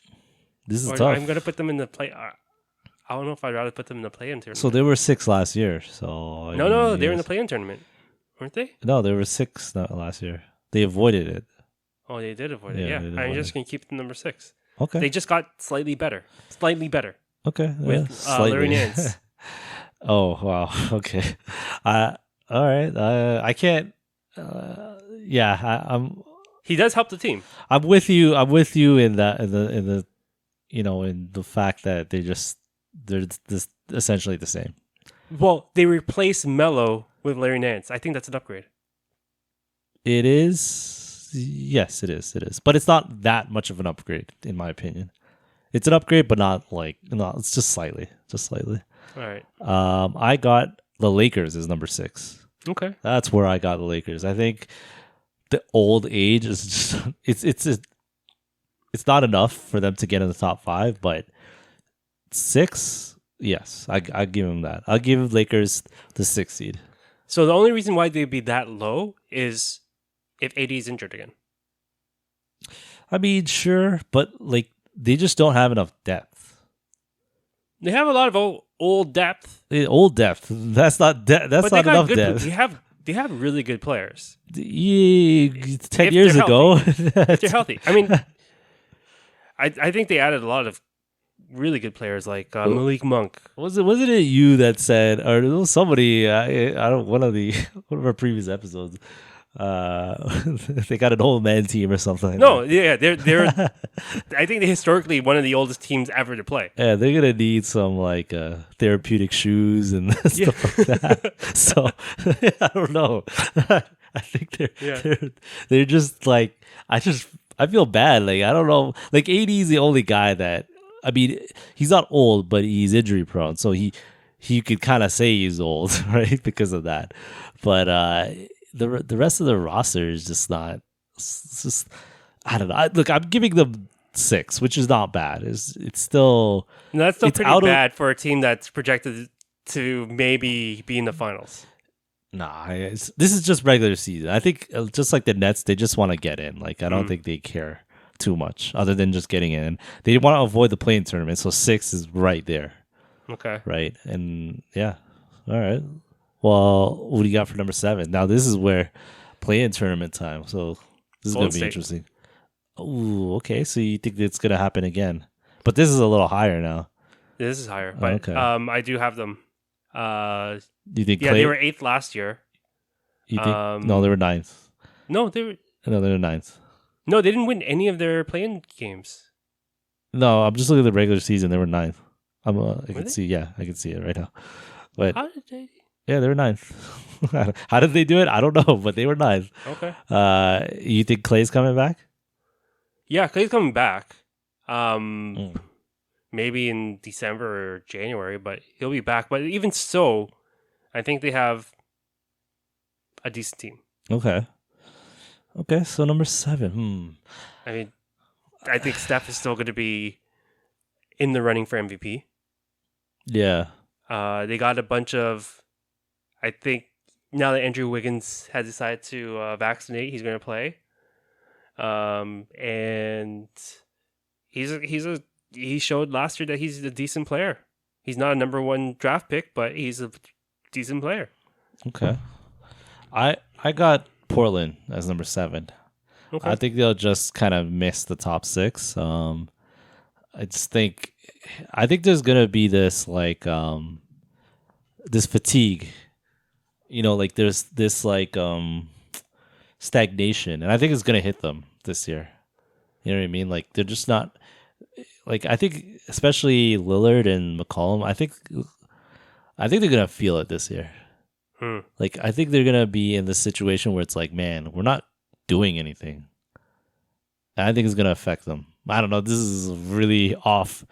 This is Or tough. I'm going to put them in the play. I don't know if I'd rather put them in the play-in tournament. So they were 6 last year. So No, they were in the play-in tournament, weren't they? No, they were 6 not last year. They avoided it. Oh, they did avoid it. Yeah, Yeah, they did I'm avoid just it. going to keep them number 6. Okay. They just got slightly better. Okay. With slightly. Larry Nance. Oh wow. Okay. All right. I can't. I'm. He does help the team. I'm with you. I'm with you in that. In the. In the fact that they're this essentially the same. Well, they replace Melo with Larry Nance. I think that's an upgrade. It is. Yes, it is. It is. But it's not that much of an upgrade, in my opinion. It's an upgrade, but not like no. It's just slightly. All right. I got the Lakers as number 6. Okay. That's where I got the Lakers. I think the old age is just it's not enough for them to get in the top 5, but 6, yes, I give them that. I'll give Lakers the 6th seed. So the only reason why they'd be that low is if AD is injured again. I mean, sure, but like they just don't have enough depth. They have a lot of old depth. Old depth. That's not that's not enough depth. They have really good players. Yeah, 10 If years they're ago. If they're healthy. I mean, I think they added a lot of really good players like Malik Monk. Wasn't it you that said, or it was somebody? I don't one of our previous episodes. They got an old man team or something. Like No, that. yeah, they're. I think they're historically one of the oldest teams ever to play. Yeah, they're gonna need some like therapeutic shoes and stuff like that. So I don't know. I think they're just like I feel bad. Like I don't know. Like AD is the only guy that I mean he's not old, but he's injury prone. So he he could kind of say he's old, right? Because of that. But the rest of the roster is just not. It's just I don't know. Look, I'm giving them 6, which is not bad. It's still And that's still it's pretty out of bad for a team that's projected to maybe be in the finals. nah. This is just regular season. I think just like the Nets, they just want to get in. Like I don't Mm. think they care too much other than just getting in. They want to avoid the playing tournament, so 6 is right there, Okay. right? And yeah, all right. Well, what do you got for number 7? Now this is where play-in tournament time. So this is Golden gonna be State. interesting. Ooh, okay. So you think it's gonna happen again? But this is a little higher now. This is higher, but Okay. I do have them. You think? Yeah, Clay, they were 8th last year. You think? No, they were 9th. No, they were No, they were 9th. no, they didn't win any of their play-in games. No, I'm just looking at the regular season. They were 9th. I can they? see. Yeah, I can see it right now. But How did they? yeah, they were 9th. How did they do it? I don't know, but they were 9th. Okay. You think Clay's coming back? Yeah, Clay's coming back. Mm. Maybe in December or January, but he'll be back. But even so, I think they have a decent team. Okay. Okay, so number 7. I mean, I think Steph is still going to be in the running for MVP. Yeah. They got a bunch of, I think now that Andrew Wiggins has decided to vaccinate, he's going to play. And he showed last year that he's a decent player. He's not a number 1 draft pick, but he's a decent player. Okay. I got Portland as number 7. Okay. I think they'll just kind of miss the top 6. I think there's gonna be this like this fatigue. Like there's this like stagnation, and I think it's gonna hit them this year. You know what I mean? Like they're just not like I think especially Lillard and McCollum. I think they're gonna feel it this year. Like I think they're gonna be in this situation where it's like, man, we're not doing anything. And I think it's gonna affect them. I don't know. This is really off.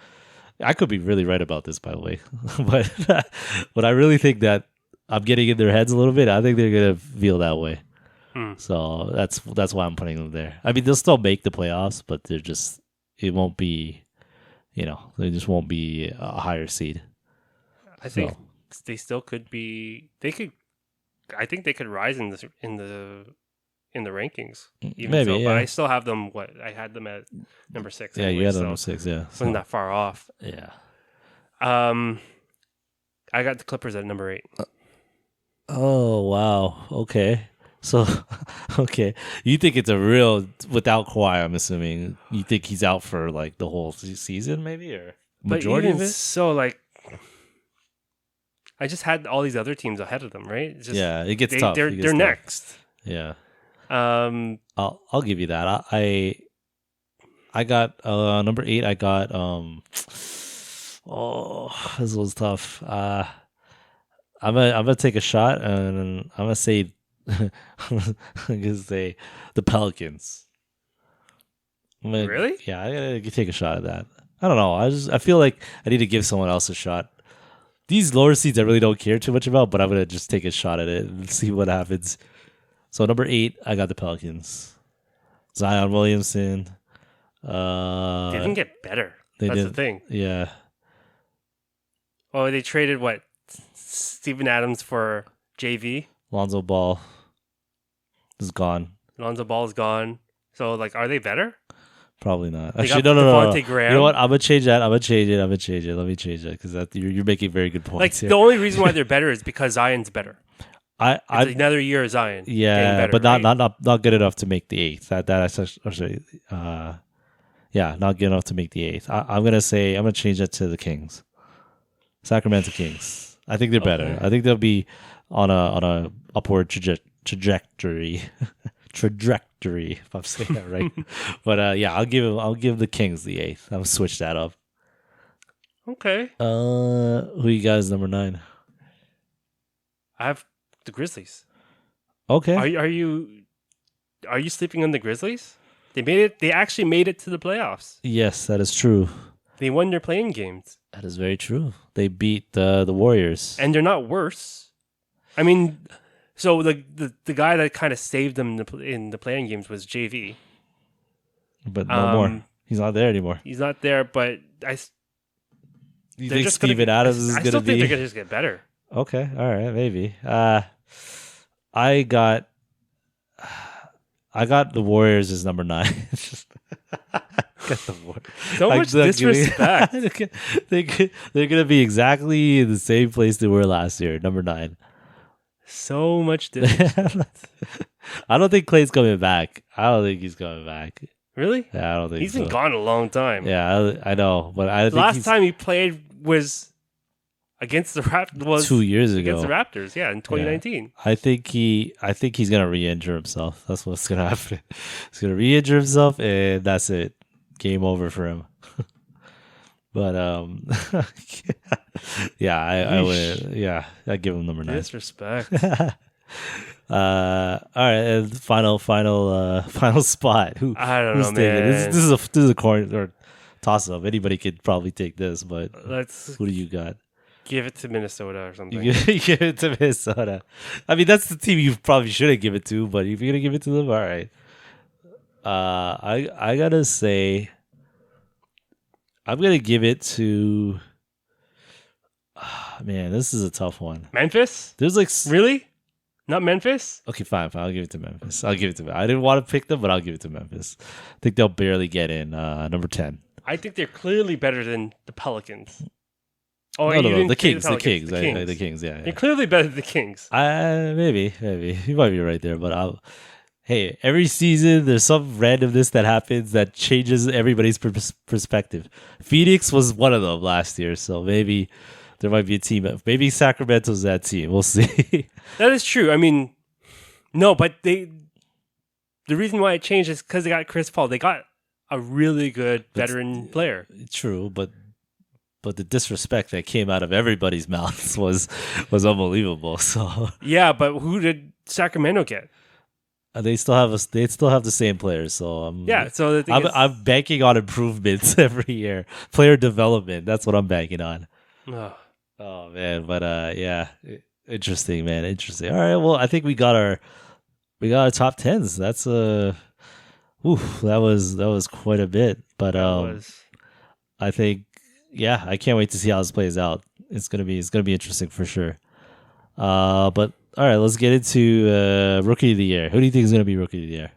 I could be really right about this, by the way, but I really think that I'm getting in their heads a little bit. I think they're gonna feel that way. So that's why I'm putting them there. I mean, they'll still make the playoffs, but it won't be, they just won't be a higher seed. I think they still could be. I think they could rise in the rankings. Even Maybe, so, yeah. But I still have them. I had them at number 6. Yeah, anyway, you had so number 6. Yeah, wasn't that far off. Yeah. I got the Clippers at number 8. Oh wow. Okay. So, okay, you think it's a real without Kawhi? I'm assuming you think he's out for like the whole season, maybe, or majority but of even it. so, like, I just had all these other teams ahead of them, right? It's just, Yeah, it gets tough. They're It gets tough. next. Yeah. Um, I'll give you that. I got number 8. I got this was tough. I'm gonna take a shot and I'm gonna say I'm gonna say the Pelicans. Really? Yeah, I gotta take a shot at that. I don't know. I feel like I need to give someone else a shot. These lower seeds I really don't care too much about, but I'm gonna just take a shot at it and see what happens. So number 8, I got the Pelicans. Zion Williamson. they didn't get better. That's the thing. Yeah. Oh, they traded what? Steven Adams for JV. Lonzo Ball is gone. Lonzo Ball is gone. So, like, are they better? Probably not. They Actually, got no. Devontae Graham. You know what? I'm gonna change that. Let me change it because you're making very good Like, points here. the only reason why they're better is because Zion's better. It's another year of Zion. getting yeah, better, but right? not good enough to make the 8th. That's actually not good enough to make the 8th. I'm gonna change that to the Kings, Sacramento Kings. I think they're better. Okay. I think they'll be on a upward trajectory. Trajectory, if I'm saying that right. But I'll give the Kings the 8th. I'll switch that up. Okay. Who you guys number 9? I have the Grizzlies. Okay. Are you sleeping on the Grizzlies? They actually made it to the playoffs. Yes, that is true. They won their playing games. That is very true. They beat the Warriors, and they're not worse. I mean, so the guy that kind of saved them in the playing games was JV. but no more. He's not there anymore. He's not there, but Do you think Steven Adams is going to be? I still think they're going to just get better. Okay, all right, maybe. I got the Warriors as number 9. Got the So much disrespect. They're gonna be exactly in the same place they were last year, number 9. So much disrespect. I don't think Clay's coming back. I don't think he's coming back. Really? Yeah, I don't think he's so. been gone a long time. Yeah, I know, but I think last time he played was against the Raptors. Was 2 years ago against the Raptors. Yeah, in 2019. Yeah. I think he's gonna re-injure himself. That's what's gonna happen. He's gonna re-injure himself, and that's it. Game over for him. But yeah, I would. Yeah, I'd give him number 9. Disrespect. All right, and final spot. I don't who's know, taking man. This is a coin or toss up. Anybody could probably take this, but who do you got? Give it to Minnesota or something. You give it to Minnesota. I mean, that's the team you probably shouldn't give it to, but if you're gonna give it to them, all right. I gotta say, I'm gonna give it to. Man, this is a tough one. Memphis? There's like really not Memphis? Okay, fine. I'll give it to Memphis. I didn't want to pick them, but I'll give it to Memphis. I think they'll barely get in. Number 10. I think they're clearly better than the Pelicans. Oh, no. The Kings. The Kings. Kings. The Kings. Yeah. They're clearly better than the Kings. Maybe you might be right there, but hey, every season there's some randomness that happens that changes everybody's perspective. Phoenix was one of them last year, so maybe there might be a team. Maybe Sacramento's that team. We'll see. That is true. I mean, no, but the reason why it changed is because they got Chris Paul. They got a really good veteran player. True, but the disrespect that came out of everybody's mouths was unbelievable. So yeah, but who did Sacramento get? They still have the same players. So So I'm banking on improvements every year. Player development. That's what I'm banking on. Oh man, but yeah, interesting, man. Interesting. All right, well, I think we got our top 10s. That's that was quite a bit. But I think. Yeah, I can't wait to see how this plays out. It's gonna be interesting for sure. But all right, let's get into Rookie of the Year. Who do you think is gonna be Rookie of the Year?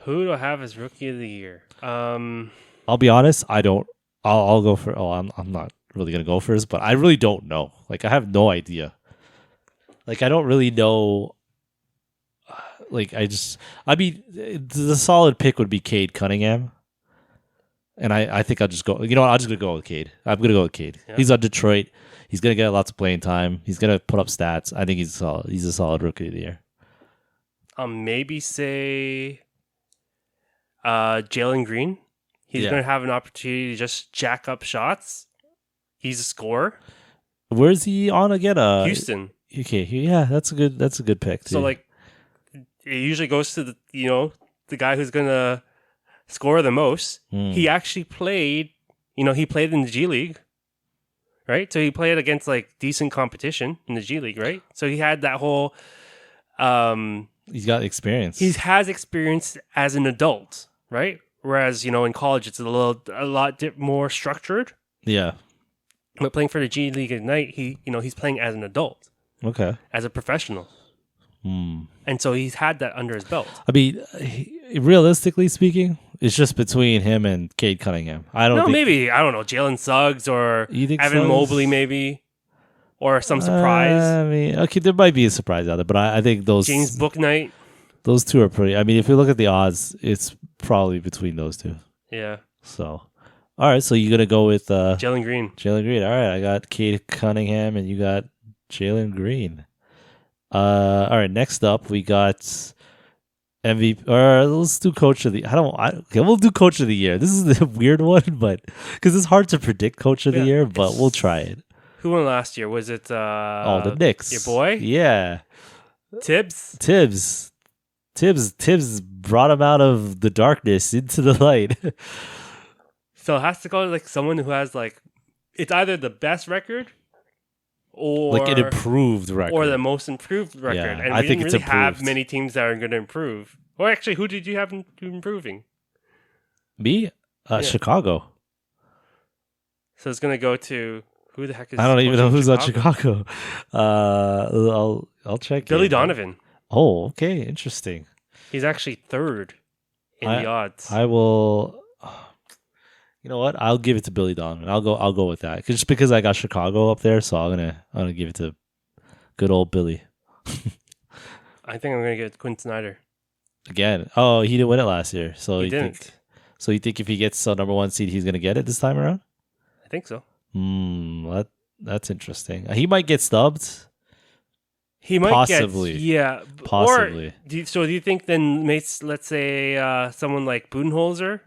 Who do I have as Rookie of the Year? I'll be honest. I don't. I'll go for. Oh, I'm not really gonna go first, but I really don't know. Like, I have no idea. Like, I don't really know. Like, I mean, the solid pick would be Cade Cunningham. And I think I'll just go. You know what? I'm just gonna go with Cade. I'm gonna go with Cade. Yeah. He's on Detroit. He's gonna get lots of playing time. He's gonna put up stats. I think he's solid. He's a solid Rookie of the Year. Maybe say, Jalen Green. He's gonna have an opportunity to just jack up shots. He's a scorer. Where's he on again? Houston. Okay. Yeah, that's a good pick. Too. So like, it usually goes to the guy who's gonna score the most. He actually played, he played in the G League, right? So he played against like decent competition in the G League, right? So he had that whole he's got experience. He has experience as an adult, right? Whereas, in college it's a lot more structured. Yeah. But playing for the G League Ignite, he's playing as an adult. Okay. As a professional. And so he's had that under his belt. I mean, realistically speaking, it's just between him and Cade Cunningham. I don't know. Jalen Suggs or Evan Mobley, maybe, or some surprise. I mean, okay, there might be a surprise out there, but I think those James Bouknight. Those two are pretty. I mean, if you look at the odds, it's probably between those two. Yeah. So, all right. So you're gonna go with Jalen Green. Jalen Green. All right. I got Cade Cunningham, and you got Jalen Green. All right. Next up, we got MVP. Or let's do Coach of the. Okay, we'll do Coach of the Year. This is the weird one, but because it's hard to predict Coach of the Year, but we'll try it. Who won last year? Was it? The Knicks. Your boy. Yeah. Tibbs brought him out of the darkness into the light. So it has to go to like someone who has like it's either the best record or like an improved record. or the most improved record. Yeah, And I we think didn't it's really have improved. many teams that are going to improve. Or actually, who did you have improving? Me? Yeah. Chicago. So it's going to go to who the heck is? I don't even know coaching who's on Chicago. I'll check. Billy it. Donovan. Oh, okay, interesting. He's actually third in the odds. I will. You know what? I'll give it to Billy Donovan. I'll go with that. Just because I got Chicago up there, so I'm gonna give it to good old Billy. I think I'm going to give it to Quinn Snyder. Again. Oh, he didn't win it last year, so He didn't. You think if he gets a number 1 seed, he's gonna get it this time around? I think so. That's interesting. He might get stubbed. He might Possibly. get, yeah. Possibly. Or, do you think then, let's say someone like Budenholzer?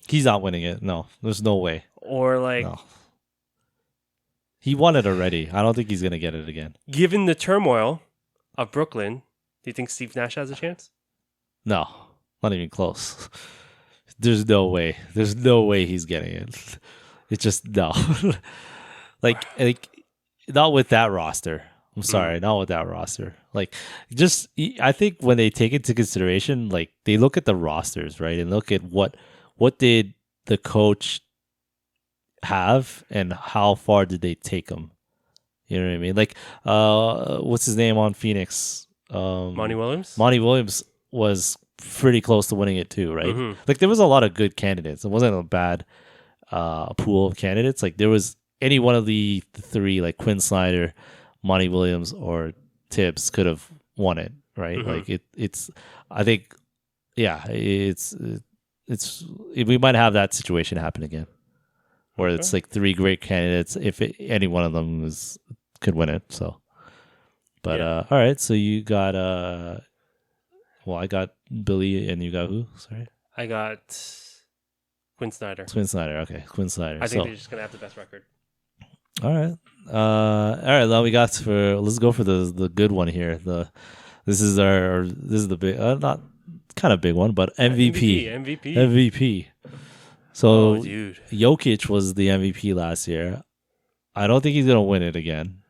He's not winning it. No, there's no way. Or like, No. He won it already. I don't think he's gonna get it again. given the turmoil of Brooklyn, do you think Steve Nash has a chance? No, not even close. There's no way. There's no way he's getting it. It's just no. like not with that roster. I'm sorry, not with that roster. Like, just I think when they take into consideration, like they look at the rosters, right, and look at what did the coach have and how far did they take him. You know what I mean? Like, what's his name on Phoenix? Monty Williams? Monty Williams was pretty close to winning it too, right? Mm-hmm. Like, there was a lot of good candidates. It wasn't a bad pool of candidates. Like, there was any one of the three, like Quinn Snyder, Monty Williams, or Tibbs could have won it, right? Mm-hmm. Like, it's, I think, yeah, it's we might have that situation happen again, where it's like three great candidates. If any one of them could win it, so. But Yeah. all right, so you got well, I got Billy, and you got who? Sorry, I got Quinn Snyder. Quinn Snyder. Okay, Quinn Snyder. I think So, they're just going to have the best record. all right, all right. Now we got let's go for the good one here. This is the big, not kind of big one, but MVP. MVP. So, Oh, dude. Jokic was the MVP last year. I don't think he's gonna win it again.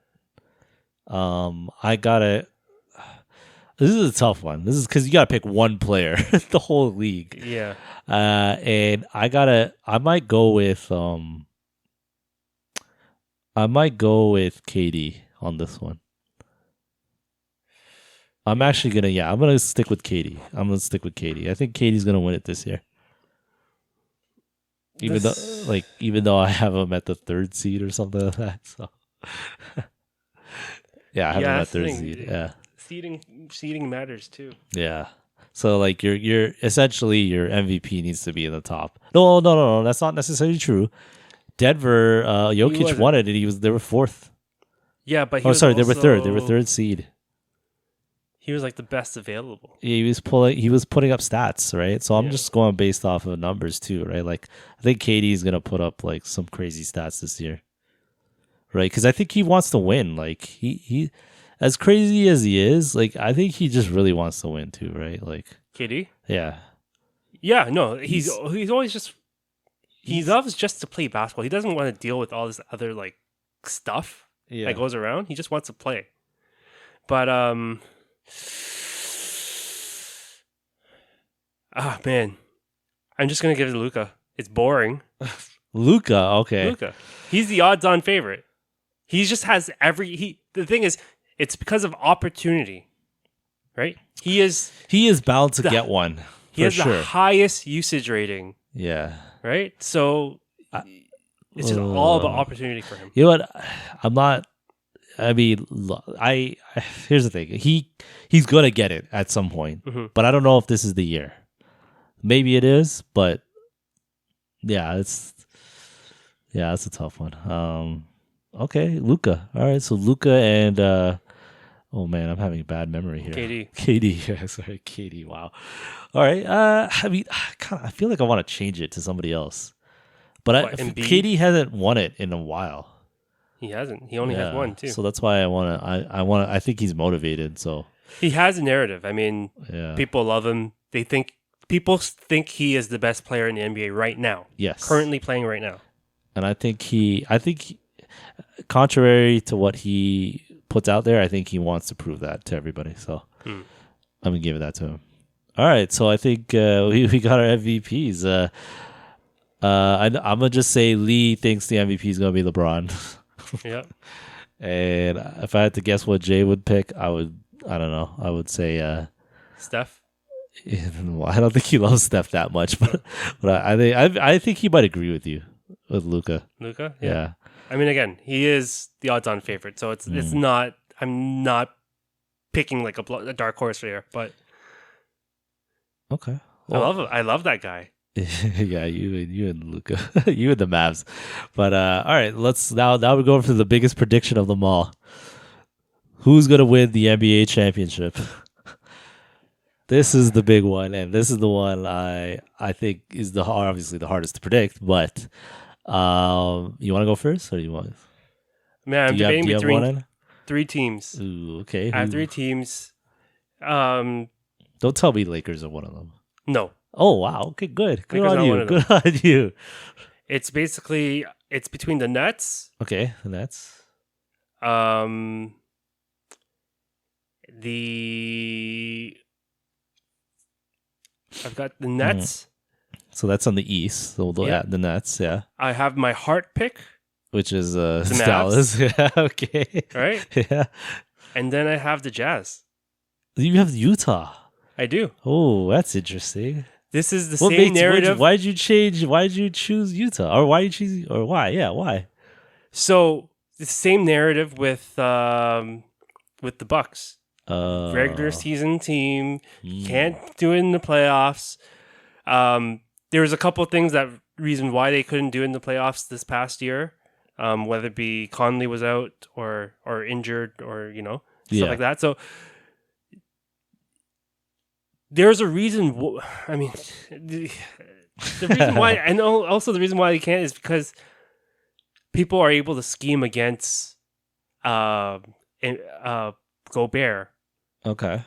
I gotta. This is a tough one. This is because you gotta pick one player, the whole league. Yeah. And I might go with KD on this one. I'm gonna stick with KD. I think KD's gonna win it this year. Even though I have him at the 3rd seed or something like that. So yeah, I have him at 3rd seed. Yeah. Seeding matters too. Yeah. So like you're essentially your MVP needs to be in the top. No, that's not necessarily true. Denver, Jokic won it, and they were 4th. Yeah, but they were 3rd. They were 3rd seed. He was like the best available. Yeah, he was putting up stats, right? So I'm just going based off of numbers too, right? Like I think KD is gonna put up like some crazy stats this year, right? Because I think he wants to win. Like he as crazy as he is, like I think he just really wants to win too, right? Like KD? Yeah. Yeah, no, he's always just he loves just to play basketball. He doesn't want to deal with all this other like stuff that goes around. He just wants to play. But man, I'm just gonna give it to Luka. It's boring. Luka, okay. Luka, he's the odds-on favorite. He just has the thing is, it's because of opportunity, right? He is bound to get one. He has sure. the highest usage rating. Yeah. Right. So it's just all about opportunity for him. You know what? I'm not. I mean, here's the thing. He's gonna get it at some point, but I don't know if this is the year. Maybe it is, but it's a tough one. Okay, Luka. All right, so Luka and oh man, I'm having a bad memory here. KD. Yeah, sorry, KD. Wow. All right. I mean, I feel like I want to change it to somebody else, but KD hasn't won it in a while. He hasn't. He only has one too. So that's why I think he's motivated. So he has a narrative. I mean, people love him. They think people think he is the best player in the NBA right now. Yes. Currently playing right now. And I think contrary to what he puts out there, I think he wants to prove that to everybody. So I'm gonna give that to him. All right, so I think we got our MVPs. I'm gonna just say Lee thinks the MVP is gonna be LeBron. Yeah. And if I had to guess what Jay would pick, I don't know. I would say Steph. well, I don't think he loves Steph that much, but I think he might agree with you with Luca. Luca. Yeah. I mean, again, he is the odds-on favorite, so it's not. I'm not picking like a dark horse here, but Okay. I love that guy. Yeah, you and Luca, you and the Mavs. But all right, let's now we're going for the biggest prediction of them all. Who's gonna win the NBA championship? This is the big one, and this is the one I think is obviously the hardest to predict. But you want to go first, or you want? Man, I'm debating between one? 3 teams. Ooh, okay. I have 3 teams. Don't tell me Lakers are one of them. No. Oh wow. Okay, good. Good Lakers on are you. one of them. Good on you. It's between the Nets. Okay, the Nets. I've got the Nets. So that's on the East. So Yeah. the Nets, yeah. I have my heart pick, Which is Mavs. Dallas. Yeah, okay. right? Yeah. And then I have the Jazz. You have Utah. I do. Oh, that's interesting. This is the same narrative. Why did you choose Utah? Or why you choose or why? Yeah, why? So the same narrative with the Bucks. Regular season team can't do it in the playoffs. There was a couple of things reason why they couldn't do it in the playoffs this past year, whether it be Conley was out or injured or stuff like that. So there's a reason. I mean, the reason why, and also the reason why they can't is because people are able to scheme against Gobert. Okay.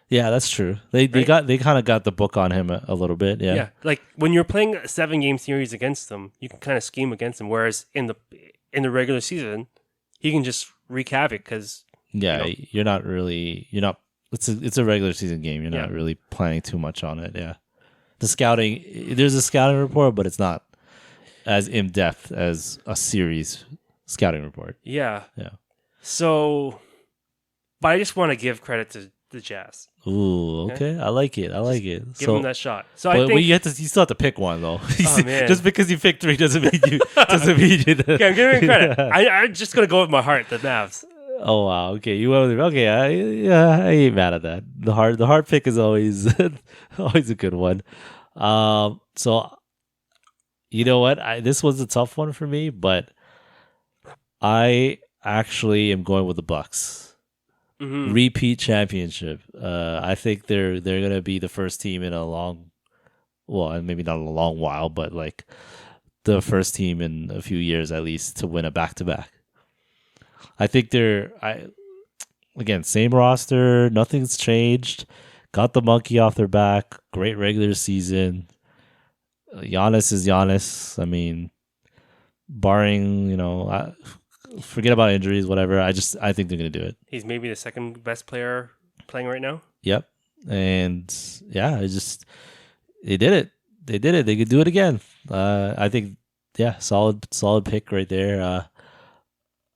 Yeah, that's true. They kind of got the book on him a little bit. Yeah. Yeah, like when you're playing a 7-game series against them, you can kind of scheme against them. Whereas in the regular season, he can just wreak havoc because you're not. It's a regular season game. You're not Yeah. really planning too much on it. Yeah. There's a scouting report, but it's not as in depth as a series scouting report. Yeah. Yeah. So, but I just want to give credit to the Jazz. Ooh, okay. I like it. Give them that shot. So but I think you still have to pick one though. Oh, man. Just because you picked 3 doesn't mean you. okay, I'm giving credit. I'm just gonna go with my heart, the Mavs. Oh wow. Okay, you went with okay. I ain't mad at that. The hard pick is always always a good one. So you know what? This was a tough one for me, but I actually am going with the Bucks. Mm-hmm. Repeat championship. I think they're gonna be the first team in maybe not a long while, but like the first team in a few years at least to win a back-to-back. I think again, same roster, nothing's changed. Got the monkey off their back. Great regular season. Giannis is Giannis. I mean, barring forget about injuries, whatever. I think they're gonna do it. He's maybe the second best player playing right now. Yep. And yeah, they did it. They did it. They could do it again. I think solid pick right there.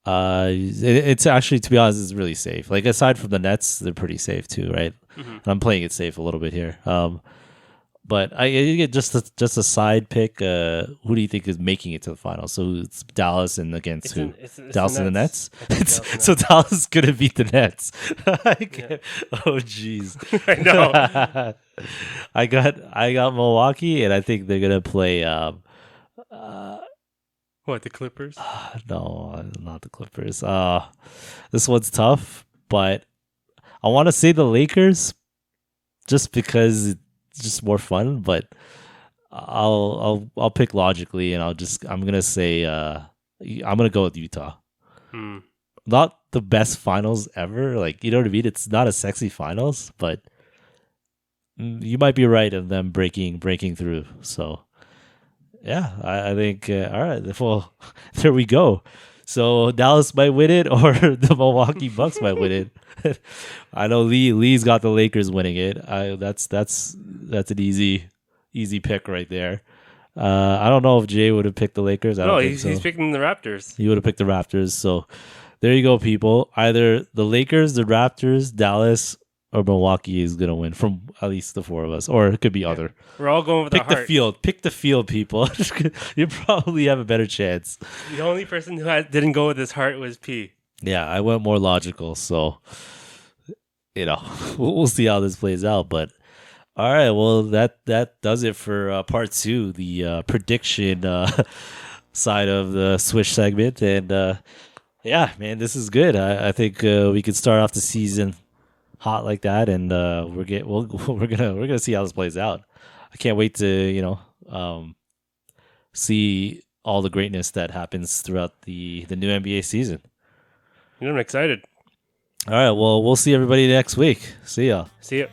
It's actually, to be honest, it's really safe. Like aside from the Nets, they're pretty safe too, right? Mm-hmm. And I'm playing it safe a little bit here. But I get just a side pick. Who do you think is making it to the finals? So it's Dallas and against who? It's Dallas and the Nets. So Dallas is gonna beat the Nets. Yeah. Oh jeez. I know. I got Milwaukee, and I think they're gonna play. What, the Clippers? No, not the Clippers. This one's tough, but I want to say the Lakers, just because it's just more fun. But I'll pick logically, and I'm gonna say I'm gonna go with Utah. Not the best finals ever, like you know what I mean. It's not a sexy finals, but You might be right in them breaking through. So yeah, I think all right. Well, there we go. So Dallas might win it, or the Milwaukee Bucks might win it. I know Lee's got the Lakers winning it. That's an easy pick right there. I don't know if Jay would have picked the Lakers. I No, don't think he's so. picking the Raptors. He would have picked the Raptors. So there you go, people. Either the Lakers, the Raptors, Dallas, or Milwaukee is gonna win from at least the four of us, or it could be other. We're all going with Pick our the heart. field. Pick the field, people. You probably have a better chance. The only person who didn't go with his heart was P. Yeah, I went more logical, so we'll see how this plays out. But all right, well that does it for part two, the prediction side of the Swish segment, and yeah, man, this is good. I think we could start off the season hot like that, and we're gonna see how this plays out. I can't wait to see all the greatness that happens throughout the new NBA season. I'm excited. All right, well, we'll see everybody next week. See ya. See ya.